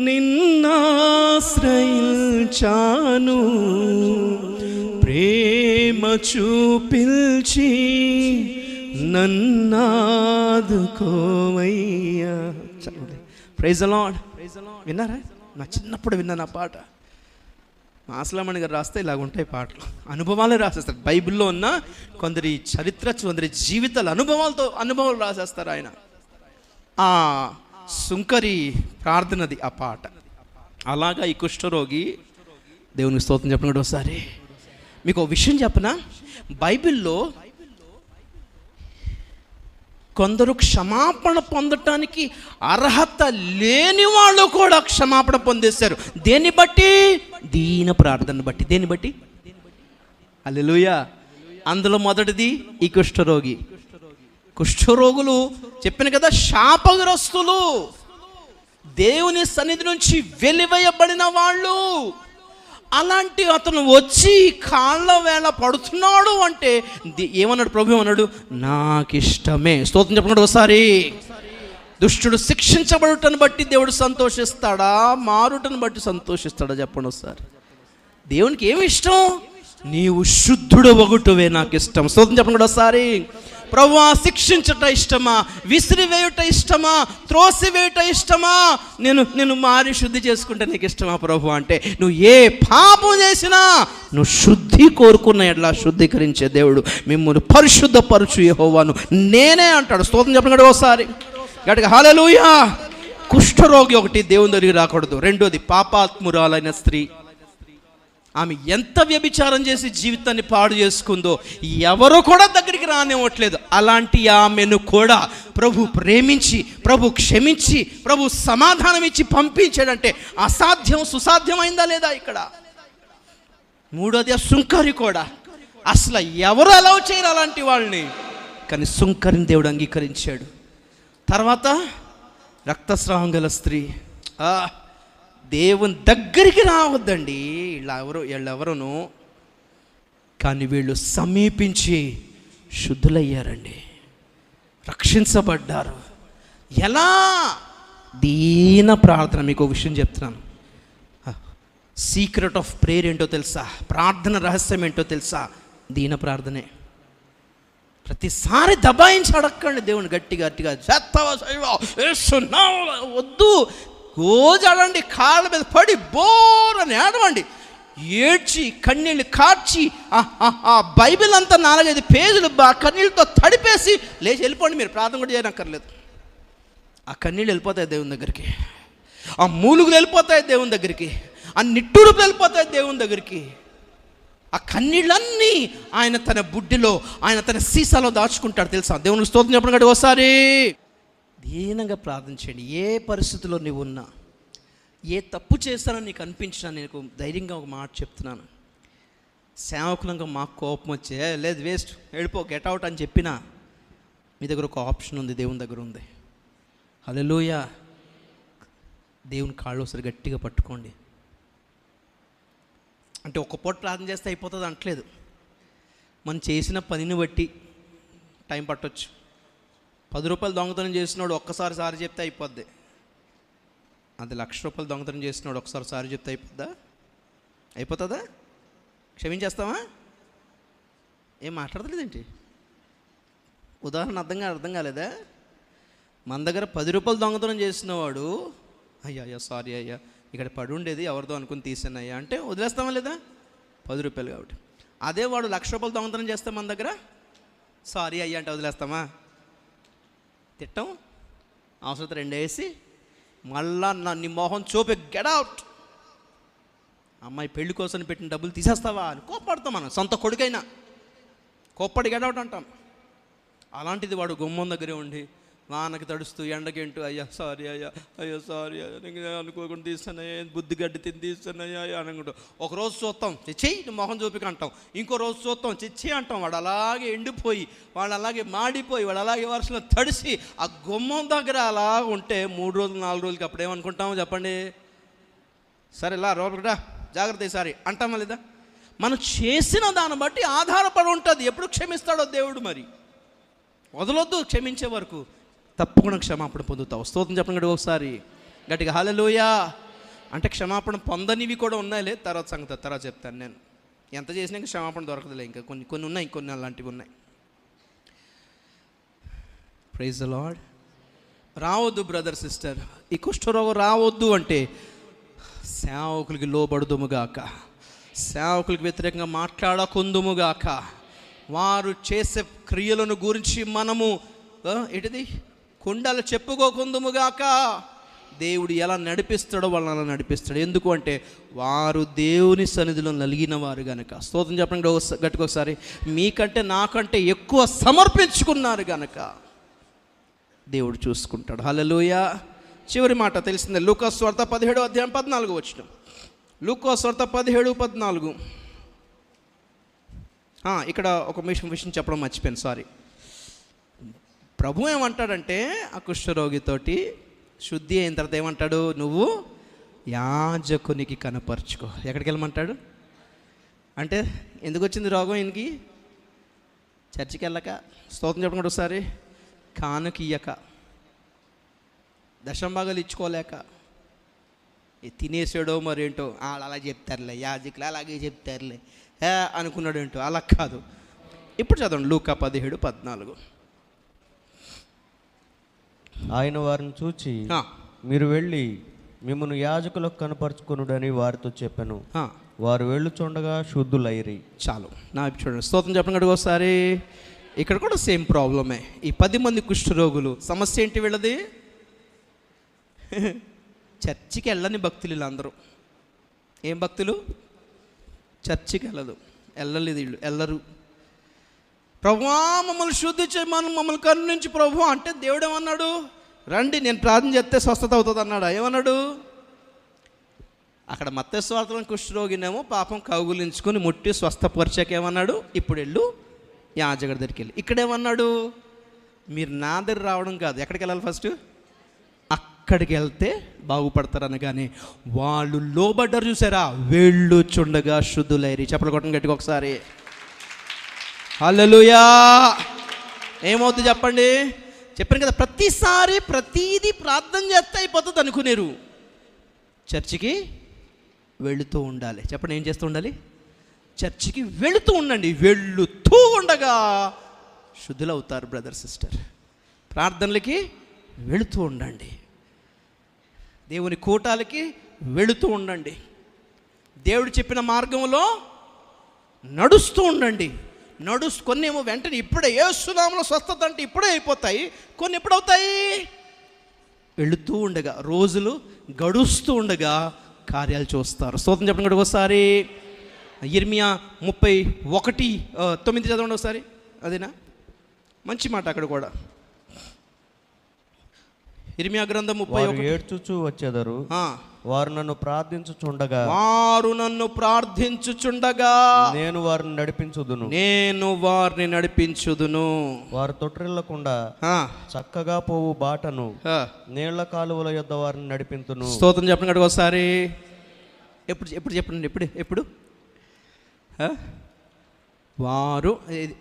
నిన్న చాను ప్రేమ చూపిల్చి నన్నాదుకోవయ్యా. Praise the Lord. విన్నారా? నా చిన్నప్పుడు విన్నాను ఆ పాట. మాసలామణి గారు రాస్తే ఇలాగ ఉంటాయి పాటలు, అనుభవాలే రాసేస్తారు. బైబిల్లో ఉన్న కొందరి చరిత్ర, కొందరి జీవితాల అనుభవాలు రాసేస్తారు ఆయన. ఆ సుంకరి ప్రార్థనది ఆ పాట. అలాగా ఈ కుష్ఠరోగి, దేవునికి స్తోత్రం చెప్పండి ఒకసారి. మీకు ఒక విషయం చెప్పనా, బైబిల్లో కొందరు క్షమాపణ పొందటానికి అర్హత లేని వాళ్ళు కూడా క్షమాపణ పొందేశారు. దేన్ని బట్టి? దీన ప్రార్థన బట్టి. దేన్ని బట్టి? హల్లెలూయా. అందులో మొదటిది ఈ కుష్ఠరోగి. కుష్ఠరోగులు చెప్పిన కదా, శాపగ్రస్తులు, దేవుని సన్నిధి నుంచి వెలివేయబడిన వాళ్ళు. అలాంటి అతను వచ్చి కాళ్ళ వేళ పడుతున్నాడు అంటే ఏమన్నాడు ప్రభు? ఏమన్నాడు? నాకు ఇష్టమే. స్తోత్రం చెప్పండి ఒకసారి. దుష్టుడు శిక్షించబడుటను బట్టి దేవుడు సంతోషిస్తాడా, మారుటను బట్టి సంతోషిస్తాడా? చెప్పండి ఒకసారి. దేవునికి ఏమి ఇష్టం? నీవు శుద్ధుడు ఒకటువే నాకు ఇష్టం. స్తోత్రం చెప్పండి ఒకసారి. ప్రభువా, శిక్షించుట ఇష్టమా, విసిరివేయుట ఇష్టమా, త్రోసివేయుట ఇష్టమా? నేను మారి శుద్ధి చేసుకుంటే నీకు ఇష్టమా ప్రభు అంటే, నువ్వు ఏ పాపం చేసినా నువ్వు శుద్ధి కోరుకున్న ఎట్లా శుద్ధీకరించే దేవుడు. మిమ్మల్ని పరిశుద్ధపరచు యెహోవాను నేనే అంటాడు. స్తోత్రం చెప్పండి ఒకసారి గట్టిగా హల్లెలూయా. కుష్ఠరోగి ఒకటి దేవుని దగ్గరికి రాకూడదు. రెండోది పాపాత్మురాలైన స్త్రీ. ఆమె ఎంత వ్యభిచారం చేసి జీవితాన్ని పాడు చేసుకుందో ఎవరు కూడా దగ్గరికి రానివ్వట్లేదు. అలాంటి ఆమెను కూడా ప్రభు ప్రేమించి, ప్రభు క్షమించి, ప్రభు సమాధానం ఇచ్చి పంపించాడంటే అసాధ్యం సుసాధ్యమైందా లేదా ఇక్కడ? మూడోది సుంకరి కూడా. అసలు ఎవరు అలౌ చేయరు అలాంటి వాళ్ళని, కానీ సుంకరిని దేవుడు అంగీకరించాడు. తర్వాత రక్తస్రావం గల స్త్రీ. దేవుని దగ్గరికి రావద్దండి వీళ్ళెవరును, కానీ వీళ్ళు సమీపించి శుద్ధులయ్యారండి, రక్షించబడ్డారు. ఎలా? దీన ప్రార్థన. మీకు ఒక విషయం చెప్తున్నాను. సీక్రెట్ ఆఫ్ ప్రేయర్ ఏంటో తెలుసా? ప్రార్థన రహస్యం ఏంటో తెలుసా? దీన ప్రార్థనే. ప్రతిసారి దబాయించి అడగండి దేవుని గట్టిగా వద్దు. గోజాడండి, కాళ్ళ మీద పడి బోరని ఏడవండి, ఏడ్చి కన్నీళ్ళు కార్చి ఆ బైబిల్ అంతా 4-5 పేజీలు కన్నీళ్ళతో తడిపేసి లేచి వెళ్ళిపోండి. మీరు ప్రార్థన కూడా చేయనక్కర్లేదు. ఆ కన్నీళ్ళు వెళ్ళిపోతాయి దేవుని దగ్గరికి, ఆ మూలుగులు వెళ్ళిపోతాయి దేవుని దగ్గరికి, ఆ నిట్టూరుపులు వెళ్ళిపోతాయి దేవుని దగ్గరికి. ఆ కన్నీళ్ళన్నీ ఆయన తన బుడ్డిలో, ఆయన తన సీసాలో దాచుకుంటాడు తెలుసా? దేవునికి స్తోత్రం చెప్పండి కాబట్టి ఒకసారి దీనంగా ప్రార్థించండి. ఏ పరిస్థితిలో నీవు ఉన్నా, ఏ తప్పు చేస్తానో నీకు అనిపించినా, నేను ధైర్యంగా ఒక మాట చెప్తున్నాను. సేవకులంగా మాకు కోపం వచ్చే లేదు, వేస్ట్, వెళ్ళిపో, గెట్ అవుట్ అని చెప్పినా మీ దగ్గర ఒక ఆప్షన్ ఉంది, దేవుని దగ్గర ఉంది. హల్లెలూయా. దేవుని కాళ్ళు ఒకసారి గట్టిగా పట్టుకోండి. అంటే ఒక్క పూట ప్రార్థన చేస్తే అయిపోతుంది అంటలేదు. మనం చేసిన పనిని బట్టి టైం పట్టొచ్చు. 10 రూపాయలు దొంగతనం చేసినాడు ఒక్కసారి సారి చెప్తే అయిపోద్ది. అది 1,00,000 రూపాయలు దొంగతనం చేసినాడు ఒకసారి సారి చెప్తే అయిపోతుందా? క్షమించేస్తావా? ఏం మాట్లాడలేదేంటి? ఉదాహరణ అర్థం కాలేదా? మన దగ్గర 10 రూపాయలు దొంగతనం చేసినవాడు, అయ్యా సారీ అయ్యా, ఇక్కడ పడి ఉండేది ఎవరిదో అనుకుని తీసానయ్యా అంటే వదిలేస్తామా లేదా? 10 రూపాయలు కాబట్టి. అదే వాడు 1,00,000 రూపాయలు దొంగతనం చేస్తే మన దగ్గర సారీ అయ్యా అంటే వదిలేస్తామా? తిట్టం, అవసరం 2 వేసి మళ్ళా నీ మొహం చూపి గెట్ అవుట్, అమ్మాయి పెళ్లి కోసం పెట్టిన డబ్బులు తీసేస్తావా అని కోప్పడతాం. మనం సొంత కొడుకైనా కోప్పడి గెట్ అవుట్ అంటాం. అలాంటిది వాడు గుమ్మం దగ్గరే ఉండి వానకి తడుస్తూ ఎండకేంటూ అయ్యా సారీ అయ్యా, అయ్యో సారీ అయ్యా, నేను అనుకోకుండా తీస్తానయ్యా, బుద్ధి గడ్డి తిని తీస్తానయ్యా అనుకుంటూ ఒకరోజు చూస్తాం చెయ్యి మొహం చూపిక అంటాం, ఇంకో రోజు చూస్తాం చెచ్చి అంటాం. వాడు అలాగే ఎండిపోయి, వాడు అలాగే మాడిపోయి, వాడు అలాగే వర్షంలో తడిసి ఆ గుమ్మం దగ్గర అలా ఉంటే 3 రోజులు 4 రోజులకి అప్పుడు ఏమనుకుంటామో చెప్పండి? సరే ఇలా రోడ్డా జాగ్రత్త ఈసారి అంటామా లేదా? మనం చేసిన దాన్ని బట్టి ఆధారపడి ఉంటుంది ఎప్పుడు క్షమిస్తాడో దేవుడు. మరి వదలొద్దు, క్షమించే వరకు తప్పకుండా క్షమాపణ పొందుతావు. స్తోత్రం చెప్పండి ఒకసారి గట్టిగా హల్లెలూయా. అంటే క్షమాపణ పొందనివి కూడా ఉన్నాయిలే, తర్వాత సంగతి తర్వాత చెప్తాను. నేను ఎంత చేసినా ఇంకా క్షమాపణ దొరకదులే, ఇంకా కొన్ని ఉన్నాయి, కొన్ని అలాంటివి ఉన్నాయి. Praise the Lord. రావద్దు బ్రదర్ సిస్టర్, ఈ కుష్ఠరోగం రావద్దు అంటే సేవకులకి లోబడుదుముగాక, సేవకులకి వ్యతిరేకంగా మాట్లాడకుందుముగాక, వారు చేసే క్రియలను గురించి మనము ఏంటిది కుండలు చెప్పుకోకుందుముగాక. దేవుడు ఎలా నడిపిస్తాడో వాళ్ళని అలా నడిపిస్తాడు. ఎందుకు అంటే వారు దేవుని సన్నిధిలో నలిగిన వారు కనుక. స్తోత్రం చెప్పండి గట్టిగా ఒకసారి. మీకంటే నాకంటే ఎక్కువ సమర్పించుకున్నారు కనుక దేవుడు చూసుకుంటాడు. హల్లెలూయా. చివరి మాట తెలిసిందే, లూకా సువార్త 17వ అధ్యాయం 14వ వచనం. లూకా సువార్త 17:14. ఇక్కడ ఒక విషయం చెప్పడం మర్చిపోయాను, సారీ. ప్రభు ఏమంటాడంటే ఆ కుష్ఠరోగితోటి శుద్ధి అయిన తర్వాత ఏమంటాడు, నువ్వు యాజకునికి కనపరుచుకో. ఎక్కడికి వెళ్ళమంటాడు అంటే, ఎందుకు వచ్చింది రోగం ఈయనకి? చర్చికి వెళ్ళక, స్తోత్రం చెప్పకుండా ఒకసారి కానుకియ్యక, దశంభాగాలు ఇచ్చుకోలేక, తినేసాడో మరేంటో, అలా చెప్తారులే యాజకులు అలాగే చెప్తారులే అనుకున్నాడు ఏంటో. అలా కాదు. ఇప్పుడు చదవండి లూకా 17:14. ఆయన వారిని చూచి, మీరు వెళ్ళి మిమ్మల్ని యాజకులకు కనపరుచుకొనుడని వారితో చెప్పాను. వారు వెళ్ళుచుండగా శుద్ధులైరి. చాలు. నా చూడండి, స్తోత్రం చెప్పండి ఒకసారి. ఇక్కడ కూడా సేమ్ ప్రాబ్లమే. ఈ 10 మంది కుష్ఠరోగులు సమస్య ఏంటి వీళ్ళది? చర్చికి వెళ్ళని భక్తులు వీళ్ళందరూ. ఏం భక్తులు? చర్చికి వెళ్ళలేదు వీళ్ళు, వెళ్ళరు. ప్రభువా మమ్మల్ని శుద్ధి చేయమని, మమ్మల్ని కరుణించి ప్రభు అంటే దేవుడు ఏమన్నాడు? రండి నేను ప్రార్థన చేస్తే స్వస్థత అవుతుంది అన్నాడు. ఏమన్నాడు? అక్కడ మత్తయి సువార్తలో కుష్ఠరోగినేమో పాపం కౌగులించుకొని ముట్టి స్వస్థపరిచాకేమన్నాడు? ఇప్పుడు వెళ్ళు యాజకుడి దగ్గరికి వెళ్ళి. ఇక్కడేమన్నాడు? మీరు నా దగ్గర రావడం కాదు, ఎక్కడికి వెళ్ళాలి? ఫస్ట్ అక్కడికి వెళ్తే బాగుపడతారు అనగానే వాళ్ళు లోబడ్డారు. చూసారా? వెళ్ళుచుండగా శుద్ధులైరి. చెప్పలు కొట్టండి గట్టిగా ఒకసారి. హల్లెలూయా. ఏమవుతుంది చెప్పండి? చెప్పాను కదా, ప్రతిసారి ప్రతీది ప్రార్థన చేస్తే అయిపోతుంది అనుకునేరు. చర్చికి వెళుతూ ఉండాలి. చెప్పండి, ఏం చేస్తూ ఉండాలి? చర్చికి వెళుతూ ఉండండి. వెళుతూ ఉండగా శుద్ధులవుతారు బ్రదర్ సిస్టర్. ప్రార్థనలకి వెళుతూ ఉండండి, దేవుని కూటాలకి వెళుతూ ఉండండి, దేవుడు చెప్పిన మార్గంలో నడుస్తూ ఉండండి. కొన్ని ఏమో వెంటనే ఇప్పుడే యేసునామములో స్వస్థత అంటే ఇప్పుడే అయిపోతాయి, కొన్ని ఎప్పుడవుతాయి? వెళుతూ ఉండగా, రోజులు గడుస్తూ ఉండగా కార్యాలు చూస్తారు. స్తోత్రం చెప్పండి కూడా ఒకసారి. ఇర్మియా 31:9 చదవండి ఒకసారి. అదేనా మంచి మాట. అక్కడ కూడా ఇర్మియా గ్రంథం 31. ఏడ్చుచూ వచ్చేదరు, వారు నన్ను ప్రార్థించుచుండగా నేను వారిని నడిపించుదును. వారు తొట్టిల్లకుండా చక్కగా పోవు బాటను నీళ్ల కాలువల యొద్ద వారిని నడిపించును. స్తోత్రం చెప్పండి ఒకసారి. ఎప్పుడు చెప్పండి, ఎప్పుడు వారు, ఇది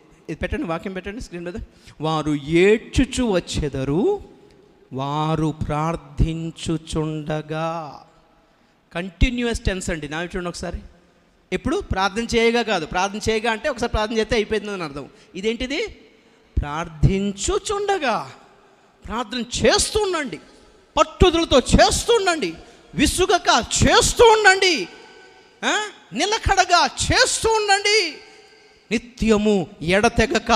పెట్టండి, వాక్యం పెట్టండి స్క్రీన్ మీద. వారు ఏడ్చుచు వచ్చేదరు, వారు ప్రార్థించుచుండగా. కంటిన్యూస్ టెన్స్ అండి. నా చూడండి ఒకసారి. ఎప్పుడు? ప్రార్థన చేయగా కాదు. ప్రార్థన చేయగా అంటే ఒకసారి ప్రార్థన చేస్తే అయిపోయిందని అర్థం. ఇదేంటిది? ప్రార్థించుచుండగా. ప్రార్థన చేస్తూ ఉండండి, పట్టుదలతో చేస్తూ ఉండండి, విసుగక చేస్తూ ఉండండి, నిలకడగా చేస్తూ ఉండండి, నిత్యము ఎడతెగక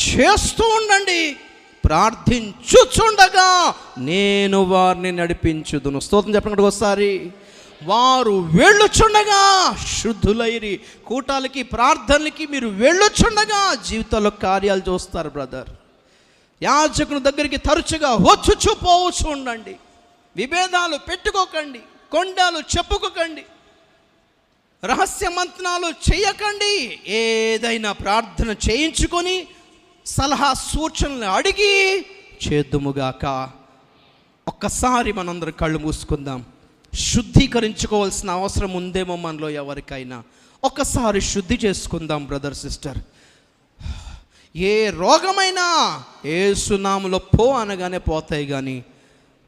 చేస్తూ ఉండండి. ప్రార్థించుచుండగా నేను వారిని నడిపించుదును. స్తోత్రం చెప్పండి ఒకసారి. వారు వెళ్ళుచుండగా శుద్ధులైరి. కూటాలకి ప్రార్థనలకి మీరు వెళ్ళుచుండగా జీవితంలో కార్యాలు చూస్తారు బ్రదర్. యాజకుని దగ్గరికి తరచుగా వచ్చుచు పోవచ్చు ఉండండి. విభేదాలు పెట్టుకోకండి, కొండాలు చెప్పుకోకండి, రహస్య మంత్రాలు చేయకండి. ఏదైనా ప్రార్థన చేయించుకొని సలహా సూచనలు అడిగి చేద్దుముగాక. ఒక్కసారి మనందరం కళ్ళు మూసుకుందాం. శుద్ధీకరించుకోవాల్సిన అవసరం ఉందేమో మనలో ఎవరికైనా. ఒక్కసారి శుద్ధి చేసుకుందాం బ్రదర్ సిస్టర్. ఏ రోగమైనా యేసు నామములో పో అనగానే పోతాయి, కానీ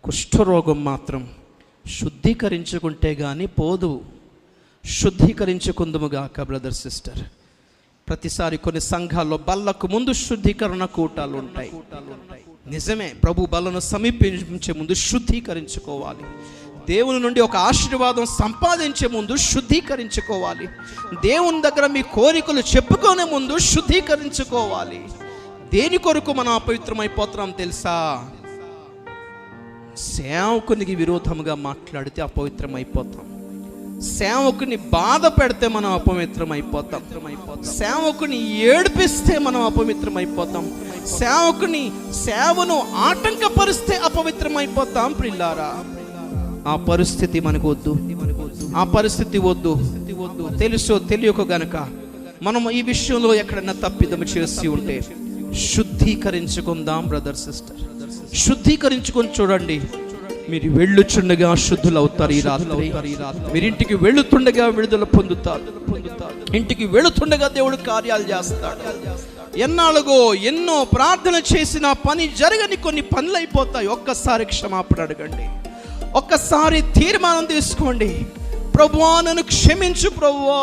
కుష్ఠరోగం మాత్రం శుద్ధీకరించుకుంటే కానీ పోదు. శుద్ధీకరించుకుందుముగాక బ్రదర్ సిస్టర్. ప్రతిసారి కొన్ని సంఘాల్లో బల్లకు ముందు శుద్ధీకరణ కూటాలు ఉంటాయి. నిజమే, ప్రభు బలను సమీపించే ముందు శుద్ధీకరించుకోవాలి. దేవుని నుండి ఒక ఆశీర్వాదం సంపాదించే ముందు శుద్ధీకరించుకోవాలి. దేవుని దగ్గర మీ కోరికలు చెప్పుకునే ముందు శుద్ధీకరించుకోవాలి. దేని కొరకు మనం అపవిత్రమైపోతున్నాం తెలుసా? సేవకునికి విరోధముగా మాట్లాడితే అపవిత్రమైపోతాం. సేవకుని బాధ పెడితే మనం అపవిత్రమైపోతాం. సేవకుని ఏడిపిస్తే మనం అపవిత్రమైపోతాం. సేవను ఆటంకపరిస్తే అపవిత్రమైపోతాం. ప్రిల్లారా, ఆ పరిస్థితి మనకు వద్దు. ఆ పరిస్థితి వద్దు. తెలుసో తెలియక గనక మనం ఈ విషయంలో ఎక్కడన్నా తప్పిదము చేసి ఉంటే శుద్ధీకరించుకుందాం బ్రదర్ సిస్టర్. శుద్ధీకరించుకొని చూడండి, మీరు వెళ్ళుచుండగా శుద్ధులవుతారు. ఈ రాత్రి మీరు ఇంటికి వెళుతుండగా విడుదల పొందుతారు. ఇంటికి వెళుతుండగా దేవుడు కార్యాలు చేస్తాడు. ఎన్నాళ్ళగో ఎన్నో ప్రార్థన చేసిన పని జరగని కొన్ని పనులు అయిపోతాయి. ఒక్కసారి క్షమాపణ అడగండి. ఒక్కసారి తీర్మానం తీసుకోండి. ప్రభువా, నన్ను క్షమించు ప్రభువా.